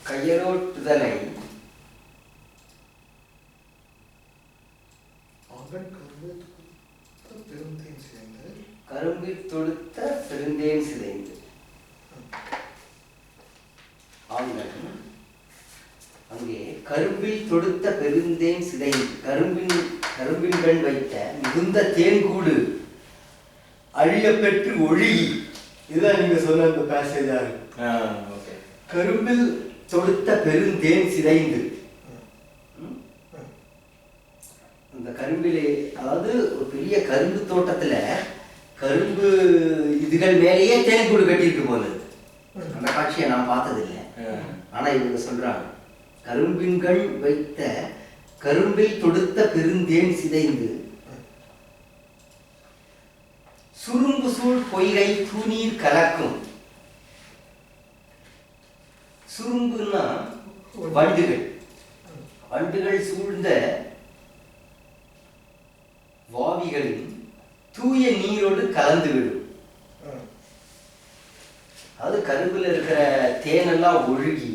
கையலோட்டுதலை கரும்பில் தொடுத்த பெருந்தேன் சிதைந்து. ஆண்கள் அங்கே கரும்பில் தொடுத்த பெருந்தேன் சிதைந்து, கரும்பின் கண் வைத்த மிகுந்த தேன்கூடு அழிய பெற்று ஒழுகி. இதுதான் நீங்க சொன்ன அந்த பேசேஜா இருக்கு. கரும்பில் தொடுத்த பெருந்தேன் சிதைந்து. அந்த கரும்பிலே, அதாவது ஒரு பெரிய கரும்பு தோட்டத்துல கரும்பு இதுகள் மேலேயே தேன் கூடு கட்டியிருக்கு போல. அந்த காட்சியை நான் பார்த்ததில்லை. ஆனா இவங்க சொல்றாங்க கரும்பின்கள் வைத்த கரும்பில் தொடுத்த பெருந்தேன் சிதைந்து சுரும்பு சூழ் பொய்கை தூநீர் கலக்கும். சுரும்புன்னா வண்டுகள். வண்டுகள் சூழ்ந்த வாவிகளின் தூய நீரோடு கலந்துவிடும். அது கரும்புல இருக்கிற தேனெல்லாம் ஒழுகி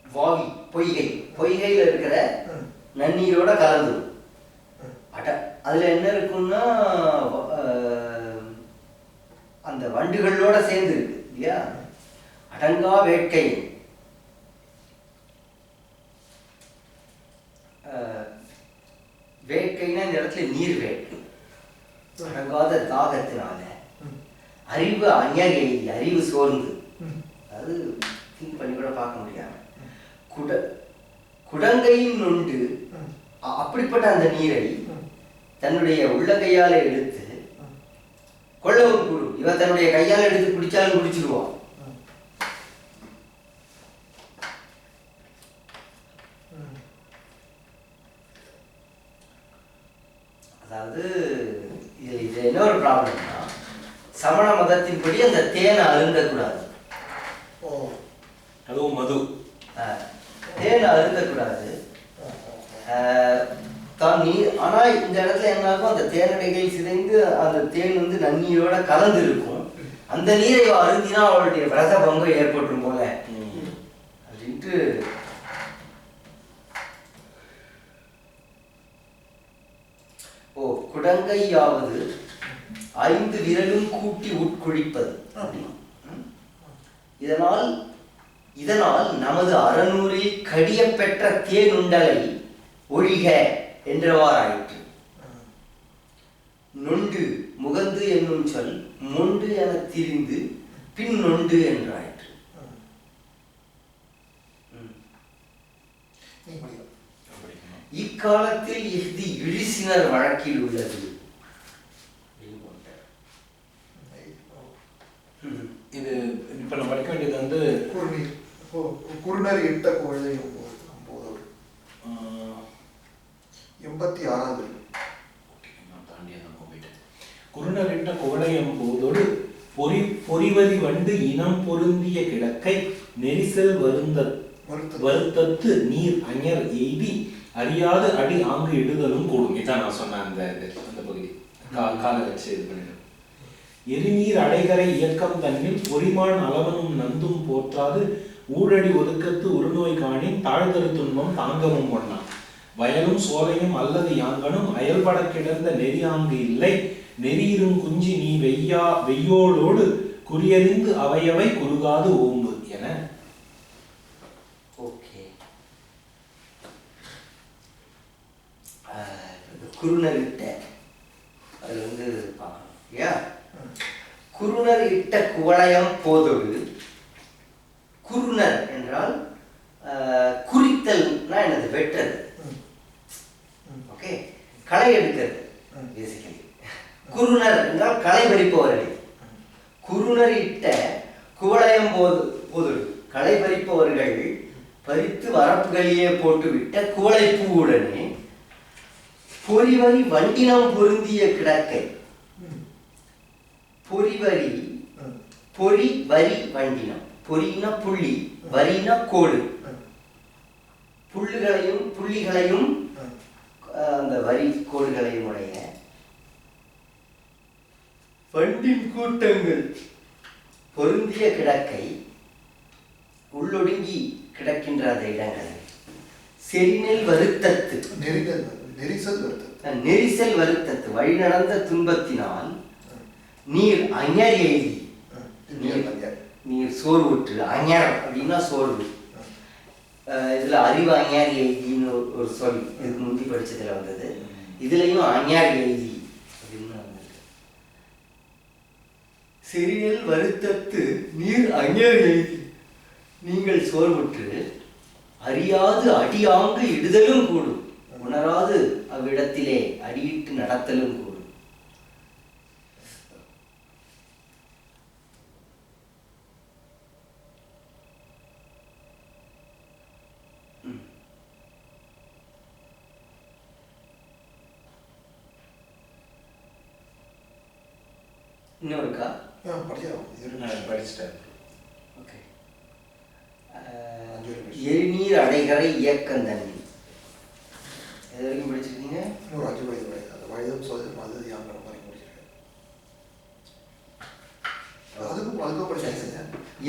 வாவி பொய்கையில இருக்கிற நன்னீரோட கலந்துடும். அதுல என்ன இருக்குன்னா அந்த வண்டுகளோட சேர்ந்து இருக்கு இல்லையா. அடங்கா வேட்கை. வேட்கைன்னா இந்த இடத்துல நீர் வேட்கை. அடங்காத தாகத்தினால அறிவு அஞ்ஞாகை, அறிவு சோர்ந்து, அது திங்க் பண்ணி கூட பார்க்க முடியாம குடங்கையின் நொண்டு அப்படிப்பட்ட அந்த நீரை தன்னுடைய உள்ளங்கையால எடுத்து கொள்ளவும் கூடும். இவன் தன்னுடைய கையால் எடுத்து குடிச்சாலும் குடிச்சிருவான். அதாவது இது என்ன ஒரு ப்ராப்ளம்னா, சமண மதத்தின்படி அந்த தேனை அருந்தக்கூடாது. அதுவும் மது. தேனை அருந்தக்கூடாது தான் நீர். ஆனா இந்த இடத்துல என்ன ஆகும், அந்த தேனடைகள் சிதைந்து அந்த தேன் வந்து நன்னீரோட கலந்து இருக்கும். அந்த நீரை அருந்தினா அவளுடைய விரத பங்கம் ஏற்பட்டுரும் போல அப்படின்ட்டு. குடங்கையாவது 5 விரலும் கூட்டி உட்குழிப்பது. இதனால் நமது அறநூறில் கடிய பெற்ற தேனுண்டலை ஒழிக என்றவாறாயிற்று. நொண்டு முகந்து என்னும் சொல் மொண்டு என திரிந்து பின் நொண்டு என்றாயிற்று. இக்காலத்தில் இது இழிசினர் வழக்கில் உள்ளது. இது இப்ப நம்ம படிக்க வேண்டியது வந்து குருணர் இட்ட குவளை 86. குருணரிட்ட குவளையம் போதோடு பொறிவதி வண்டு இனம் பொருந்திய கிழக்கை நெரிசல் வருத்தத்து நீர் அஞர் எய்தி அறியாது அடி ஆங்கு இடுதலும் கூடும். இதான் நான் சொன்ன அந்த பகுதி கால வச்சு இது பண்ணிடும். எரிநீர் அடைகரை இயக்கம் தன்னில் பொறிமான் அளவனும் நந்தும் போற்றாது ஊழடி ஒதுக்கத்து உருநோய் காணின் தாழ்தரு துன்பம் தாங்கமும் ஒண்ணான். வயலும் சோலையும் அல்லது யாங்கனும் அயல்பட கிடந்த நெறியாங்கு இல்லை. நெறியிரும் குஞ்சி நீ வெய்யோளோடு குறியறிந்து அவையவை குறுகாது ஓம்பு என. குருணரிட்ட அது வந்து குருணர் இட்ட குவளையம் போதொடு. குருணர் என்றால் குறித்தல்னா என்னது, வெட்டுறது. ஓகே, களை எடுக்கிறது பேசிக்கலி. குருணர் என்றால் களை பறிப்பவர்கள். குருணர் இட்ட குவளையம் போதொடு, களை பறிப்பவர்கள் பறித்து வரப்புகளிலே போட்டுவிட்ட குவளை பூவுடனே பொறிவரி வண்டினம் பொருந்திய கிடக்கை. பொறிவரி, பொறி வரி வண்டினம். பொறினா புள்ளி, வரினா கோடு. புள்ளிகளையும் அந்த வரி கோடுகளையும் உடைய வண்டின் கூட்டங்கள் பொருந்திய கிடக்கை உள்ளொடுங்கி கிடக்கின்ற அந்த இடங்களை செறிநெல் வருத்தத்து, நெரிசல் வருத்தத்து வழி நடந்த துன்பத்தினால் நீர் அஞர் எய்தி, நீர் சோர்வுற்று. அஞர் அப்படின்னா சோர்வு. இதுல அறிவு அஞர் எய்தின்னு ஒரு சொல் இதுக்கு முந்தி படிச்சதுல வந்தது. இதுலயும் அஞர் எய்தி அப்படின்னு வந்தது. செறிநெல் வருத்தத்து நீர் அஞர் எய்தி, நீங்கள் சோர்வுற்று அறியாது அடியாங்கு இடுதலும் கூடும், உணராது அவ்விடத்திலே அடியிட்டு நடத்தலும் கூடும். இன்னும் இருக்கா? படிச்சிட்டேன். ஓகே. எரிநீர் அடைகரை இயக்கம் தண்ணி எது வரைக்கும் படிச்சிருக்கீங்க?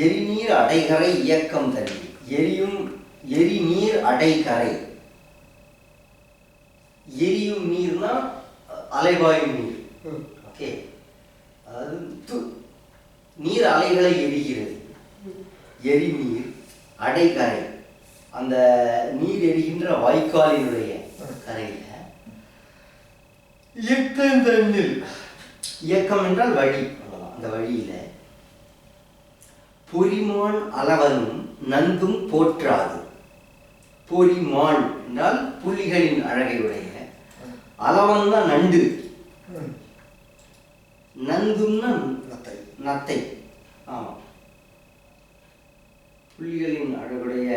எரிநீர் அடைகரை இயக்கம் தண்ணி. எரிநீர் அடைகரை. எரியும் நீர்னா அலைவாயும் நீர். ஓகே, அதாவது நீர் அலைகளை எரிகிறது. எரிநீர் அடைகரை, அந்த நீர் எரிகின்ற வாய்க்காலினுடைய கரையில இயக்கம் தண்ணில். இயக்கம் என்றால் வழி, அந்த வழியில பொறிமான் அளவனும் நந்தும் போற்றாது. பொறிமான் என்றால் புள்ளிகளின் அழகையுடைய, அளவன் தான் நண்டு, நந்தும்னா நத்தை. ஆமா, புள்ளிகளின் அழகுடைய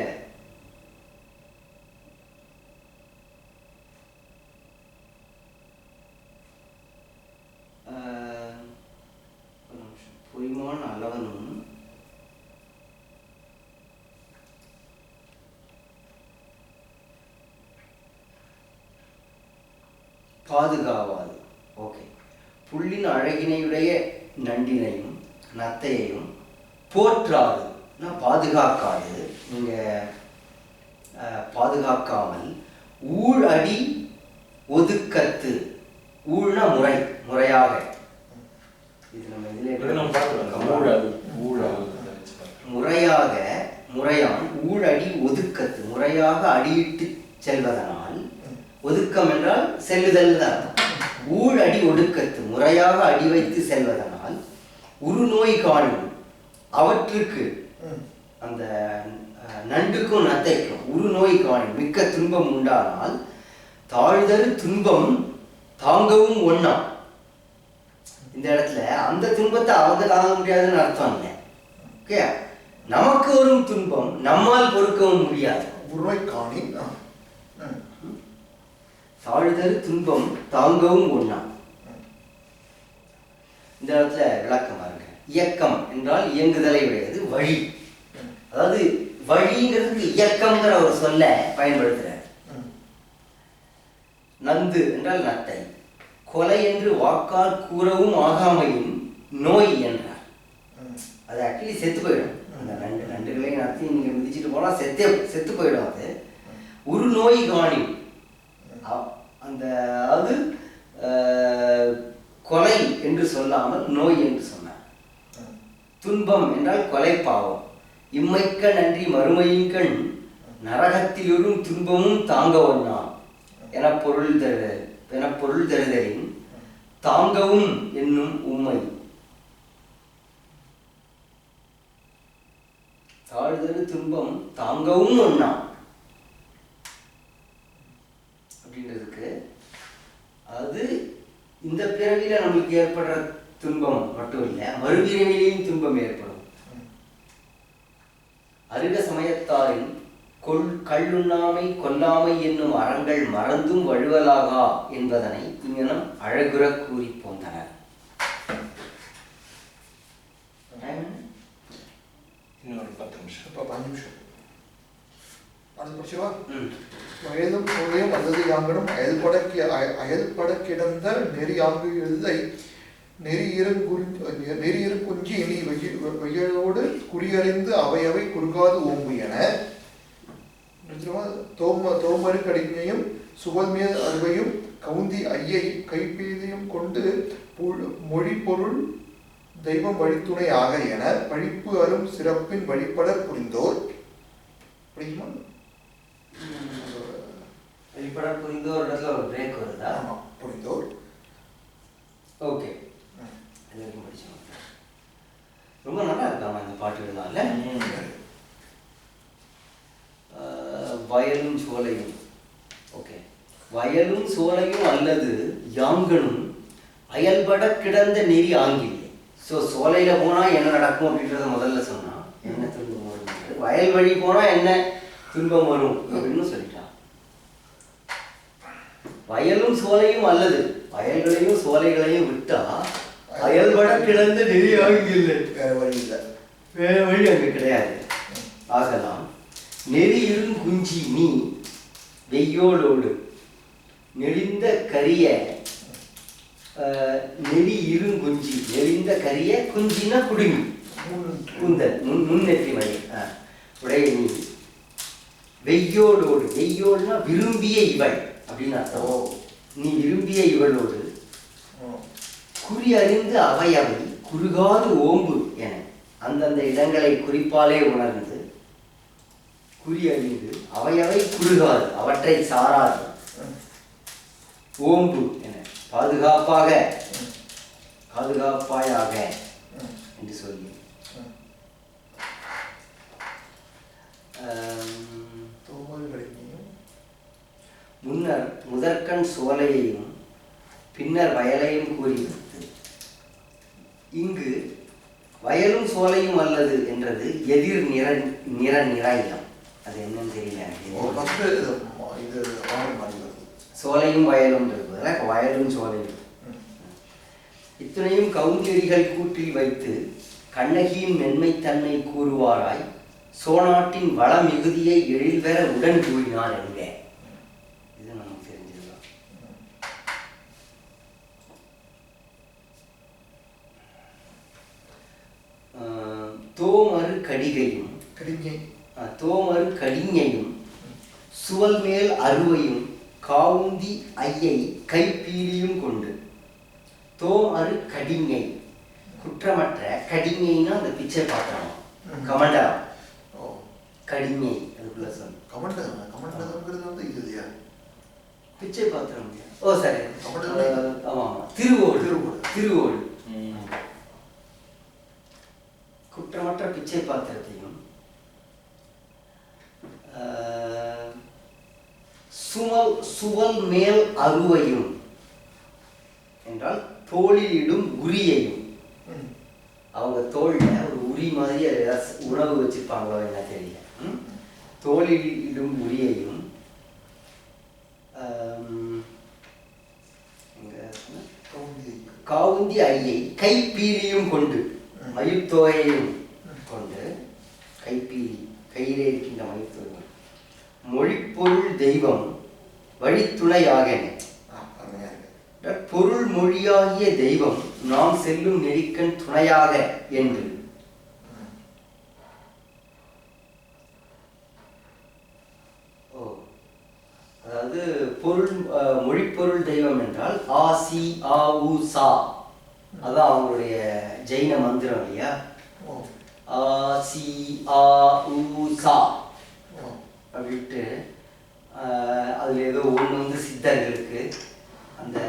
பொறிமான் அளவனும் பாதுகாவாது. ஓகே, புள்ளின் அழகினையுடைய நண்டினையும் நத்தையையும் போற்றாது, பாதுகாக்காது. நீங்க பாதுகாக்காமல் ஊழ் அடி ஒதுக்கத்து. ஊழ்னா முறை, முறையாக. இது நம்ம முறையாக, முறையான் ஊழ் அடி ஒதுக்கத்து, முறையாக அடியிட்டு செல்வதனால். ஒதுக்கம் என்றால் செல்லுதல் தான். ஊழ் அடி ஒடுக்கத்து, முறையாக அடி வைத்து செல்வதனால் உருநோய் காணும். அவற்றுக்கு, அந்த நண்டுக்கும் நத்தைக்கும் உருநோய் காணும், மிக்க துன்பம் உண்டானால் தாழ்தரு துன்பம் தாங்கவும் ஒண்ணா. இந்த இடத்துல அந்த துன்பத்தை அவங்க தாங்க முடியாதுன்னு அர்த்தம் இல்லை. ஓகே, நமக்கு வரும் துன்பம் நம்மால் பொறுக்கவும் முடியாது. தாழ்தரு துன்பம் தாங்கவும் ஒண்ணா. இந்த இடத்துல விளக்கமா இருக்கு. இயக்கம் என்றால் இயங்குதலை உடையது. வழி, அதாவது வழிங்கிறதுக்கு இயக்கம்ங்கிற ஒரு சொல்ல பயன்படுத்துறார். நந்து என்றால் நத்தை. கொலை என்று வாக்கால் கூறவும் ஆகாமையின் நோய் என்றார். அது ஆக்சுவலி செத்து போயிடும். அந்த நண்டுகளையும் நத்தி நீங்க மிதிச்சுட்டு போனா செத்து போயிடும். அது ஒரு நோய் காணி. அந்த அதாவது கொலை என்று சொல்லாமல் நோய் என்று சொன்னார். துன்பம் என்றால் கொலை பாவம். இம்மைக்க நன்றி மறுமையின் கண் நரகத்திலும் துன்பமும் தாங்க ஒண்ணா என பொருள் தருதலின் தாங்கவும் என்னும் உண்மை. தாழ்தரு துன்பம் தாங்கவும் ஒண்ணா அப்படின்றதுக்கு, அதாவது இந்த பிறவில நம்மளுக்கு ஏற்படுற துன்பம் மட்டும் இல்லை, மறுபிறவிலையும் துன்பம் ஏற்படும். அருக சமயத்தாரின் கள்ளுண்ணாமை கொல்லாமை என்னும் அறங்கள் மறந்தும் வழுவலாகா என்பதனை இங்கனம் அழகுற கூறி போந்தனர். நிமிஷம். அடுத்து படிச்சவா? ம். வயதும் சோலையும் அல்லது யாங்கனும் அயல்பட கிடந்த நெறியாங்கு எழுதை நெறியிருங்குஞ்சி இனி வெய்யலோடு குறியறிந்து அவையவை குறுகாது ஓம்பு என தோமரு கடிஞையும் சுவல்மேல் அருவையும் கவுந்தி ஐயை கைப்பீதியும் கொண்டு மொழிப்பொருள் தெய்வம் வழித்துணை ஆக என பழிப்பு அரும் சிறப்பின் வழிபட புரிந்தோர். படிக்குமா? வழிபட புரிந்தோர் இடத்துல ஒரு பிரேக் வருதா? ஆமா, புரிந்தோர். ஓகே, எல்லாருக்கும் படிச்சோம். ரொம்ப நல்லா இருக்காமா இந்த பாட்டுகள்னால. வயலும் சோலையும். ஓகே, வயலும் சோலையும் அல்லது யாங்கனும் அயல்பட கிடந்த நெறி ஆங்கிலே. ஸோ சோலையில் போனால் என்ன நடக்கும் அப்படின்றத முதல்ல சொன்னால் என்ன துன்பம் வரும், வயல் வழி போனால் என்ன துன்பம் வரும் அப்படின்னு சொல்லிட்டான். வயலும் சோலையும் அல்லது வயல்களையும் சோலைகளையும் விட்டா அயல்பட கிடந்த நெறி ஆங்கிலே. வேற வழி இல்லை, வேற வழி அங்கே கிடையாது. ஆகலாம் நெறி இருங்குஞ்சி நீ வெய்யோலோடு நெளிந்த கரிய நெறி இருங்குஞ்சி, நெளிந்த கரிய குஞ்சினா குடுமி, குந்தல் முன்னெற்றி மணி உடைய நீ வெய்யோலோடு, வெய்யோல்னா விரும்பிய இவள் அப்படின்னு அர்த்தம். நீ விரும்பிய இவளோடு குறி அறிந்து அவையவை குறுகாது ஓம்பு என அந்தந்த இடங்களை குறிப்பாலே உணர்ந்து குறி அறிந்து அவையவை குறுகாது அவற்றை சாராது ஓம்பு என பாதுகாப்பாக பாதுகாப்பாயாக என்று சொல்லி முன்னர் முதற்கண் சோலையையும் பின்னர் வயலையும் கூறி இங்கு வயலும் சோலையும் அல்லது என்றது எதிர் நிராயம். அது என்னன்னு தெரியல. சோலையும் வயலும் வயலும் சோலையும் இத்தனையும் கவுந்தெறிகள் கூட்டில் வைத்து கண்ணகியின் மென்மைத்தன்மை கூறுவாராய் சோநாட்டின் வள மிகுதியை எழில்வெற உடன் கூறினார் என்க. இது நமக்கு தெரிஞ்சதுதான். தோமரு கடிகையும் தோமரு கடிஞையும் சுவல் மேல் அருவையும் காவுந்தி ஐயை கைப்பீலியும் கொண்டு. தோமரு கடிஞை குற்றமற்ற, கடிஞைனா அந்த பிச்சை பாத்திரம், கமண்டலம். கடிஞை அதுக்குள்ள சொல் பிச்சை பாத்திரம். ஓ சரி, ஆமா ஆமா, திருவோடு. திருவோடு குற்றமற்ற பிச்சை பாத்திரத்தையும் சுவல் மேல் அருவையும் என்றால் தோளிலிடும் உரியையும். அவங்க தோல்ல ஒரு உரி மாதிரி உணவு வச்சிருப்பாங்களோ என்ன தெரியல. தோளிலிடும் உரியையும் காவுந்தி ஐயை கைப்பீலியும் கொண்டு, மயிர்த்தோயையும் கொண்டு, கைப்பீலி கையிலே இருக்கின்ற மயிர்த்தோயம் மொழிப்பொருள் தெய்வம் வழித்துணையாக பொருள் மொழியாகிய தெய்வம் நாம் செல்லும் நெறிக்கண் துணையாக என்று. அதாவது பொருள் மொழிப்பொருள் தெய்வம் என்றால் ஆ சி ஆ உ சா, அதான் அவங்களுடைய ஜெயின மந்திரம் இல்லையா. ஆ சி ஆ உ சா அப்படின்ட்டு அதுல ஏதோ ஒன்று சித்தர்களுக்கு அந்த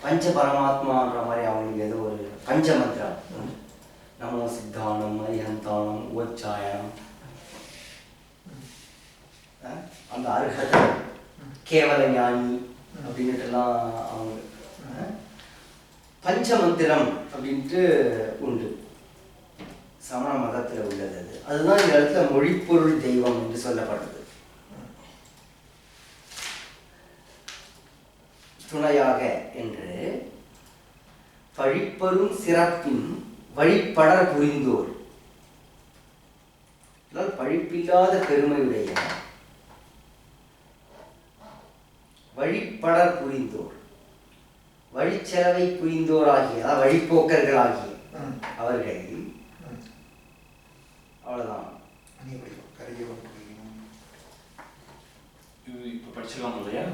பஞ்ச பரமாத்மான்ற மாதிரி அவங்களுக்கு ஏதோ ஒரு பஞ்ச மந்திரம், நமோ சித்தானம் அரிஹந்தானம் ஓச்சாயனம், அந்த அருகதை கேவல ஞானி அப்படின்ட்டுலாம் அவங்க பஞ்ச மந்திரம் அப்படின்ட்டு உண்டு, சமண மதத்தில் உள்ளது. அதுதான் இந்த இடத்துல மொழிப்பொருள் தெய்வம் என்று சொல்லப்படுறது. துணையாக என்று பழிப்பரும் சிறப்பின் வழிபட புரிந்தோர். இல்லாத பெருமையுடைய வழிப்படர் புரிந்தோர், வழிச்செலவை புரிந்தோராகிய, அதாவது வழிப்போக்கர்களாகிய அவர்கள். அவ்வளவுதான். இப்ப படிச்சிடலாம் இல்லையா?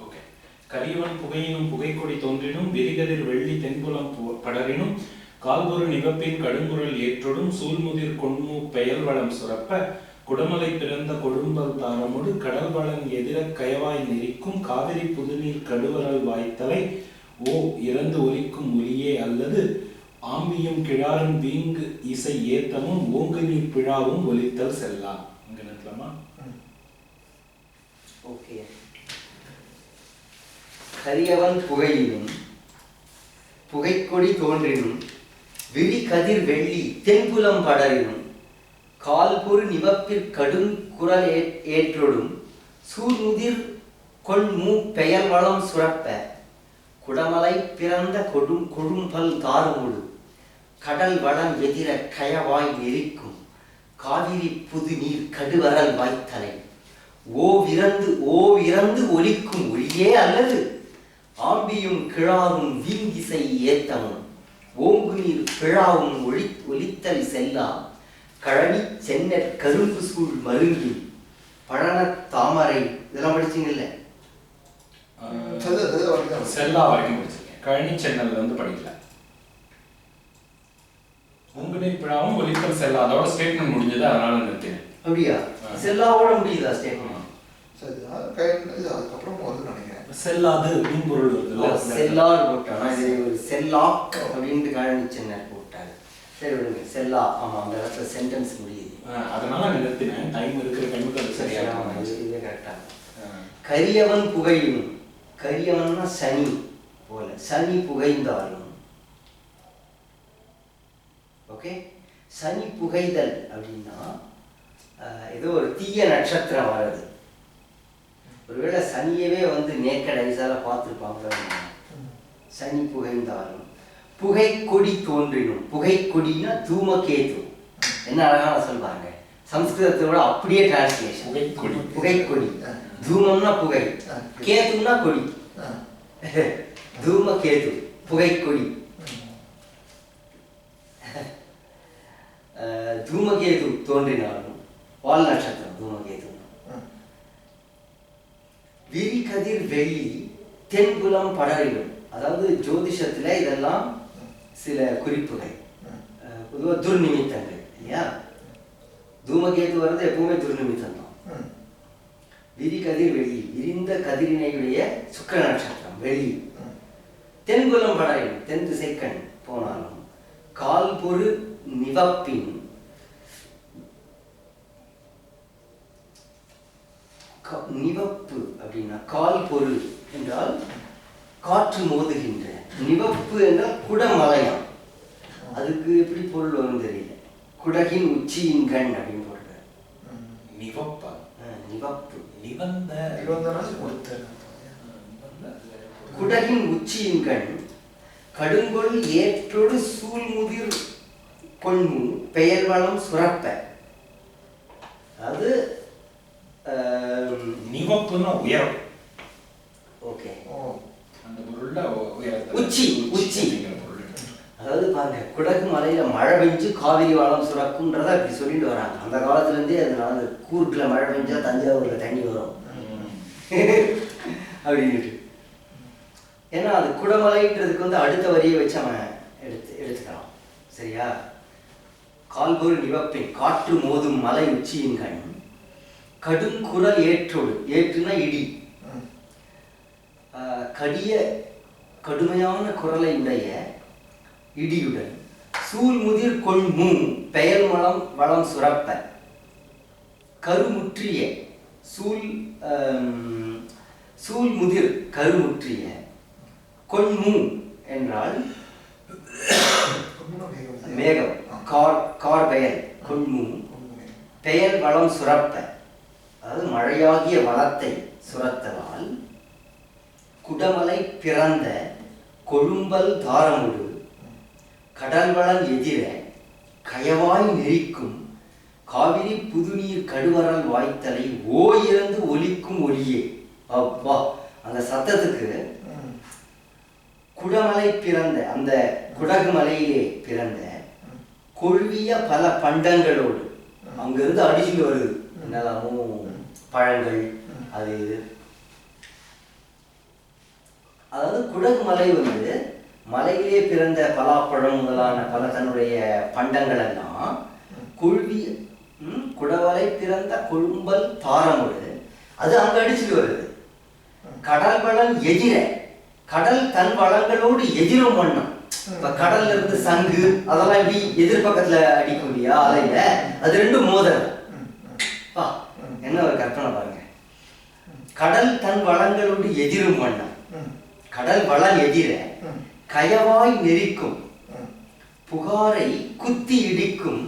ஓகே. கரியவன் புகையினும் புகைக்கொடி தோன்றினும் விரிகதிர் வெள்ளி தென்புலம் படரினும் கால்பொரு நிவப்பின் கடுங்குரல் ஏற்றொடும் சூழ்முதிர் கொண்மு பெயல் வளம் சுரப்ப குடமலை பிறந்த கொடும்பல் தாரமுடு கடல் வளம் எதிர கயவாய் நெறிக்கும் காவிரி புதுநீர் கடுவரல் வாய்த்தலை ஓ இறந்து ஒலிக்கும் ஒலியே அல்லது ஆம்பியும் கிழாரும் வீங்கு இசை ஏத்தமும் ஓங்கு நீர் பிழாவும் ஒலித்தல் செல்லாம். இங்க நிறுத்தலாமா? ஓகே. கரியவன் புகையினும் புகைக்கொடி தோன்றினும் விழி கதிர் வெள்ளி தென்புலம் படரினும் கால்பொரு நிவப்பிற் கடும் குரல் ஏற்றொடும் சூர்முதிர் கொண்மு பெயல் வளம் சுரப்ப குடமலை பிறந்த கொழும்பல் தாருமுடு கடல் வளம் எதிர கயவாய் நெறிக்கும் காவிரி புது நீர் கடுவரல் வாய்த்தலை ஓ இறந்து ஒலிக்கும் ஒலியே அல்லது ஆம்பியும் கிழாரும் வீங்கிசை ஏத்தமும் ஓங்கு நீர் பிழாவும் ஒலித்தல் செல்லா கழனி சென்னர் கரும்பு சூழ் மருங்கி பழன தாமரை. இதெல்லாம் படிச்சீங்கல்ல? செல்லா வரைக்கும் படிச்சிருக்கேன். கழனி சென்னல்ல வந்து படிக்கல. ஓங்கு நீர் பிழாவும் ஒலித்தல் செல்லா, அதோட ஸ்டேட்மெண்ட் முடிஞ்சது, அதனால நிறுத்தினேன். அப்படியா? செல்லாவோட முடியுதா ஸ்டேட்மெண்ட்? அதுக்கப்புறம் வருது நினைக்கிறேன். செல்லாது அப்படின்னு பொருள் வருது. செல்லார் போட்டானா இது ஒரு செல்லாக் அப்படின்ட்டு கழனிச்சென்னர் போட்டாரு. சரி விடுங்க, செல்லா. ஆமா, அந்த இடத்துல சென்டென்ஸ் முடியுது, அதனால நிறுத்தினேன். டைம் இருக்கிற டைமுக்கு அது சரியா இதுவே கரெக்டா. கரியவன் புகையினும், கரியவன்னா சனி போல, சனி புகைந்தாலும். ஓகே, சனி புகைதல் அப்படின்னா ஏதோ ஒரு தீய நட்சத்திரம் வருது. ஒருவேளை சனியவே வந்து நேக்கட் ஐஸால பார்த்துருப்பாங்க. சனி புகைந்தாலும் புகைக்கொடி தோன்றினும், புகைக்கொடினா தூமகேது. என்ன அழகான சொல்வாங்க சம்ஸ்கிருதத்தை விட, அப்படியே டிரான்ஸ்லேஷன். புகைக்கொடி, தூமம்னா புகை, கேதுன்னா கொடி. தூமகேது புகைக்கொடி. தூமகேது தோன்றினாலும், வால் நட்சத்திரம் தூமகேது. விரி கதிர் வெள்ளி தென்புலம் படரிலும், அதாவது ஜோதிஷத்துல இதெல்லாம் சில குறிப்புகள், பொதுவாக துர்நிமித்தங்கள் இல்லையா? தூமகேது வர்றது எப்பவுமே துர்நிமித்தம் தான். விரி கதிர் வெள்ளி, விரிந்த கதிரினையுடைய சுக்கிர நட்சத்திரம் வெள்ளி. தென்புலம் படரிலும், தென் திசைக்கண் போனாலும் கால் பொரு நிவப்பின், நிவப்பு அப்படின்னா கால் பொருள் என்றால் காற்று மோதுகின்ற, நிவப்பு என்றால் குடமலையம். அதுக்கு எப்படி பொருள் வரும் தெரியல. குடகின் உச்சியின் கண் அப்படின்னு போடுற. நிவப்பா? நிவப்பு, நிவந்த, குடகின் உச்சியின் கண் கடுங்கொள் ஏற்றொடு சூழ்முதிர் கொண்மு பெயர் வளம் சுரப்ப. அது நிவப்புன்னா உயரம். ஓகே, அந்த பொருள்ல உயரத்தை, உச்சி உச்சி. அதாவது பாருங்க, குடகு மலையில மழை பெஞ்சு காவிரி வளம் சுரக்கும்ன்றத அப்படி சொல்லிட்டு வராங்க. அந்த காலத்துல இருந்தே அது நடந்து. கூர்க்குல மழை பெஞ்சா தஞ்சாவூர்ல தண்ணி வரும் அப்படின்ட்டு. ஏன்னா அது குடமலைன்றதுக்கு வந்து அடுத்த வரியை வச்சு அவன் எடுத்துக்கலாம். சரியா? கால்பொரு நிவப்பின், காற்று மோதும் மலை உச்சியின் கண் கடும் குரல் ஏற்றோடு, ஏற்றுனா இடி, கடுமையான குரலை உடைய இடியுடன் சூழ்முதிர் கொண்மு பெயர் வளம் சுரப்ப கருமுற்றிய, சூழ்முதிர் கருமுற்றிய, கொண்மு என்றால் மேகம், கார் பெயர், கொண்மு பெயர் வளம் சுரப்ப, அதாவது மழையாகிய வளத்தை சுரத்தலால் குடமலை பிறந்த கொழும்பல் தாரமுடு கடல் வளம் எதிர கயவாய் நெறிக்கும் காவிரி புதுநீர் கடுவரல் வாய்த்தலை ஓ இறந்து ஒலிக்கும் ஒலியே. அப்பா, அந்த சத்தத்துக்கு குடமலை பிறந்த, அந்த குடகு மலையிலே பிறந்த கொள்விய பல பண்டங்களோடு அங்கிருந்து அடிச்சுட்டு வருது. என்னதாமோ பழங்கள், அது அதாவது குடகு மலை மலையிலே பிறந்த பலாப்பழம் முதலான பல தன்னுடைய பண்டங்கள் எல்லாம் குடவலை பிறந்த கொழும்பல் தாரமோடு அது அங்க அடிச்சுட்டு வருது. கடல் வளம் எதிர, கடல் தன் வளங்களோடு எதிரும் வண்ணம். இப்ப கடல்ல இருந்து சங்கு அதெல்லாம் எப்படி எதிர்பக்கத்துல அடிக்கும் இல்லையா அலையில, அது ரெண்டும் மோதல். என்ன ஒரு கற்பனை பாருங்க. கடல் தன் வளங்களோடு எதிரும் வண்ணம், கடல் வளம் எதிர கயவாய் நெரிக்கும் புகாரை குத்தி இடிக்கும்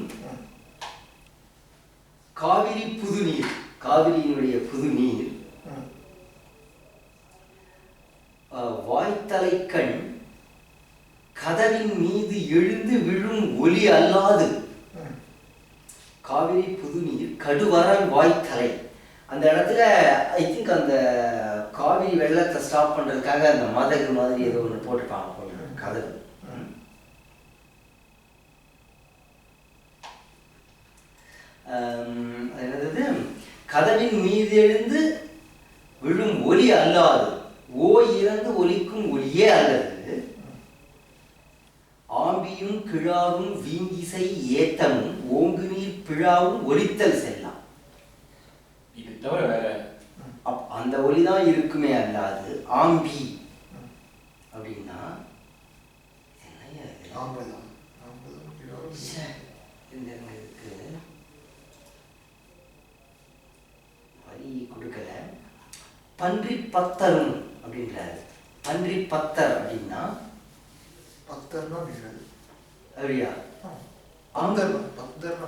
காவிரி புதுநீர், காவிரியினுடைய புதுநீர் வாய்த்தலை கண் கதவின் மீது எழுந்து விழும் ஒலி அல்லாது. காவிரி புதுநீர் கடுவரல் வாய்த்தலை. அந்த இடத்துல ஐ திங்க் அந்த காவிரி வெள்ளத்தை ஸ்டாப் பண்றதுக்காக அந்த மதகு மாதிரி ஏதோ ஒன்று போட்டுப்பாங்க கதவு. என்னது, கதவின் மீது எழுந்து விழும் ஒலி அல்லாது ஓ இறந்து ஒலிக்கும் ஒலியே அல்லது ஆம்பியும் கிழாவும் வீங்கிசை ஏத்தமும் ஓங்கு நீர் பிழாவும் ஒலித்தல் செல்லாம். இது தவிர வேற அந்த ஒலிதான் இருக்குமே அல்லாது ஆம்பி அப்படின்னா வரி கொடுக்கல. பன்றி பத்தரும் அப்படின்றாரு. பன்றி பத்தர் அப்படின்னா அப்படியா?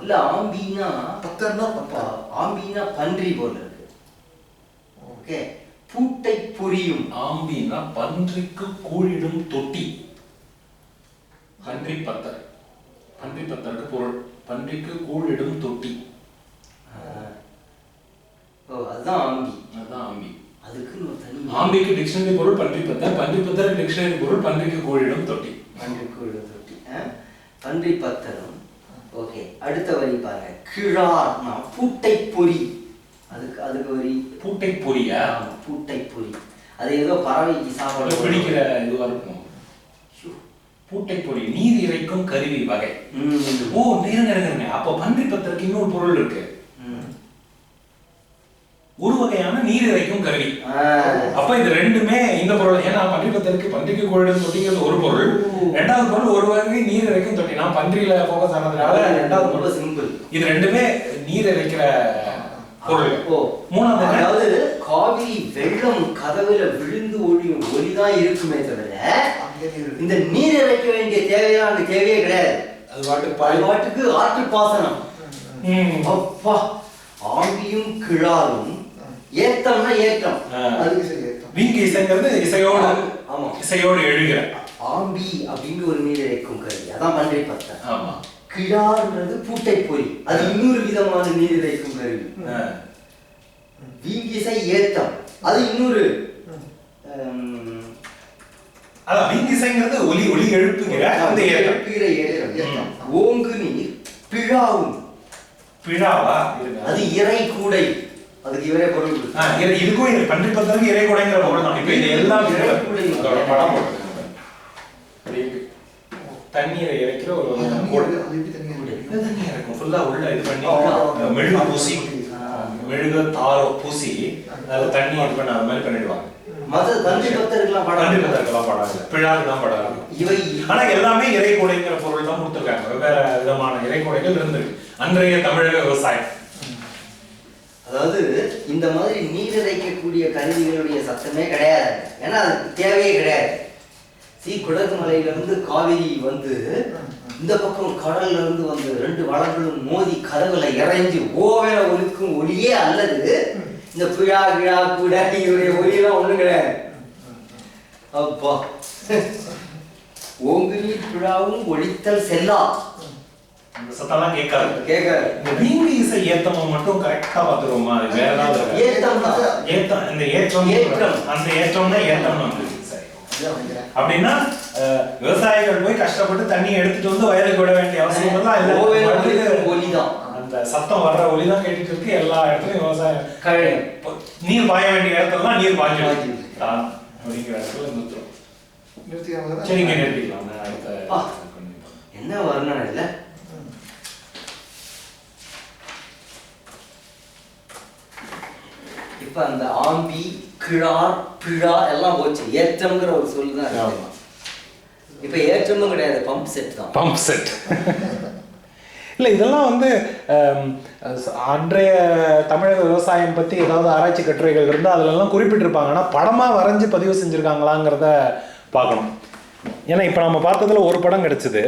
இல்ல, ஆம்பினா ஆம்பினா பன்றி போல இருக்கு. ஓகே, பூட்டை புரியும். ஆம்பினா பன்றிக்கு கூழிடும் தொட்டி. பன்றி பத்தர், பன்றி பத்தருக்கு பொருள் பன்றிக்கு கூழிடும் தொட்டி. அதுதான் ஆம்பி. அதுதான் ஆம்பி. அதுக்கு ஒரு தனி ஆம்பிக்கு டிக்ஷனரி பொருள் பன்றி பத்தர், பன்றி பத்தர் டிக்ஷனரி பொருள் பன்றிக்கு கூழிடும் தொட்டி. பன்றிக்கு கூழிடும் தொட்டி, பன்றி பத்தரும். ஓகே, அடுத்த வரி பாருங்க. கிழார்னா பூட்டை பொறி. அதுக்கு வரி பூட்டை பொரியா? பூட்டை பொறி. அது ஏதோ பறவைக்கு சாப்பிட பிடிக்கிற இதுவா இருக்கும். பூட்டை பொறி நீர் இறைக்கும் கருவி வகை. ஓ, நேருங்க. அப்ப பன்றி பத்தருக்கு இன்னொரு பொருள் இருக்கு. ஒரு வகையான நீர் இறைக்கும் கருவி. அப்ப இது ரெண்டுமே இந்த பொருள். ஏன்னா பன்றி பத்தருக்கு பன்றிக்கு கூழிடும் தொட்டிங்கிறது ஒரு பொருள், ரெண்டாவது பொருள் ஒரு வகை நீர் இறைக்கும் தொட்டி. நான் பன்றியில போக்கஸ் ஆனதுனால ரெண்டாவது பொருள் சிம்பிள். இது ரெண்டுமே நீர் இறைக்கிற பொருள். மூணாவது, அதாவது காவிரி வெள்ளம் கதவுல விழுந்து ஒழியும் ஒலிதான் இருக்குமே தவிர இந்த நீர் இறைக்க வேண்டிய தேவையா அங்க தேவையே கிடையாது. அது பாட்டுக்கு ஆற்று பாசனம். அப்பா, ஆம்பியும் கிழாரும் ஏத்தம்னா ஏற்றம். வீங்க இசைங்கிறது இசையோடு, ஆமா, இசையோடு எழுகிற ஆம்பி அப்படின்னு ஒரு நீர் இறைக்கும் கருவி. அதான் பன்றி பத்தர். ஆமா. கிழார்ன்றது பூட்டை பொறி, அது இன்னொரு விதமான நீர் இறைக்கும் கருவி. வீங்கிசை ஏத்தம் அது இன்னொரு. அதான் வீங்கிசைங்கிறது ஒலி ஒலி எழுப்புகிற அந்த எழுப்புகிற ஏற்றம். ஓங்கு நீர் பிழாவும். பிழாவா? அது இறை கூடை. அதுக்கு இவரே பொருள். இதுக்கும் பன்றி பத்தருக்கு இறை கூடைங்கிற பொருள் தான். இப்ப இது எல்லாம் படம் போட்டு தண்ணீரை இறைக்கிற ஒரு தண்ணீர் இருக்கும். ஃபுல்லா உள்ள இது பண்ணி மெழுகு பூசி, மெழுகு தாரோ பூசி அதுல தண்ணி இது பண்ண அது மாதிரி பண்ணிடுவாங்க. பன்றி பத்தருக்குலாம் படாது, பிழாக்கு தான் படாது. இவை ஆனா எல்லாமே இறை கூடைங்கிற பொருள் தான் கொடுத்துருக்காங்க. வெவ்வேறு விதமான இறை கூடைகள் இருந்திருக்கு அன்றைய தமிழக விவசாயம். அதாவது இந்த மாதிரி நீர் இறைக்கக்கூடிய கருவிகளுடைய சத்தமே கிடையாது. ஏன்னா அதுக்கு தேவையே கிடையாது. குடகு மலையிலிருந்து காவிரி இந்த பக்கம் கடல்ல இருந்து ரெண்டு வளங்களும் மோதி கதவுல இறைஞ்சி ஓவேல ஒலிக்கும் ஒலியே அல்லது இந்த புழா கிழா கூட இவருடைய ஒலியெல்லாம் ஒண்ணும் கிடையாது. அப்பா, ஓங்கு நீர் புழாவும் ஒழித்தல் செல்லா. அந்த சத்தம்லாம் கேட்காது. கேட்காது. இந்த வீங்கு இசை ஏத்தமும் மட்டும் கரெக்டா பார்த்துருவோமா? அது வேற ஏதாவது இருக்கா? ஏத்தம் தான். ஏத்தம், இந்த ஏற்றம், அந்த ஏற்றம் தான் ஏத்தம் வந்து. சரி, அப்படின்னா விவசாயிகள் போய் கஷ்டப்பட்டு தண்ணி எடுத்துட்டு வந்து வயலுக்கு விட வேண்டிய அவசியம் எல்லாம் இல்லை. ஒலிதான், அந்த சத்தம் வர்ற ஒலி தான் கேட்டுட்டு இருக்கு. எல்லா இடத்துலயும் விவசாயம் நீர் பாய வேண்டிய இடத்துலலாம் நீர் பாய்ஞ்சு அப்படிங்கிற இடத்துல நிறுத்துறோம். சரிங்க, நிறுத்திக்கலாம். என்ன வரணும் இல்ல. இப்ப அந்த ஆம்பி, கிழார், பிழா எல்லாம் போச்சு. ஏற்றம்ங்கிற ஒரு சொல்லு தான் இருக்கு. இப்ப ஏற்றமும் கிடையாது, பம்ப் செட் தான். பம்ப் செட் இல்லை, இதெல்லாம் வந்து அன்றைய தமிழக விவசாயம் பற்றி ஏதாவது ஆராய்ச்சி கட்டுரைகள் இருந்தால் அதிலெல்லாம் குறிப்பிட்டிருப்பாங்க. ஆனால் படமாக வரைஞ்சி பதிவு செஞ்சுருக்காங்களாங்கிறத பார்க்கணும். ஏன்னா இப்போ நம்ம பார்த்ததுல ஒரு படம் கிடைச்சிது.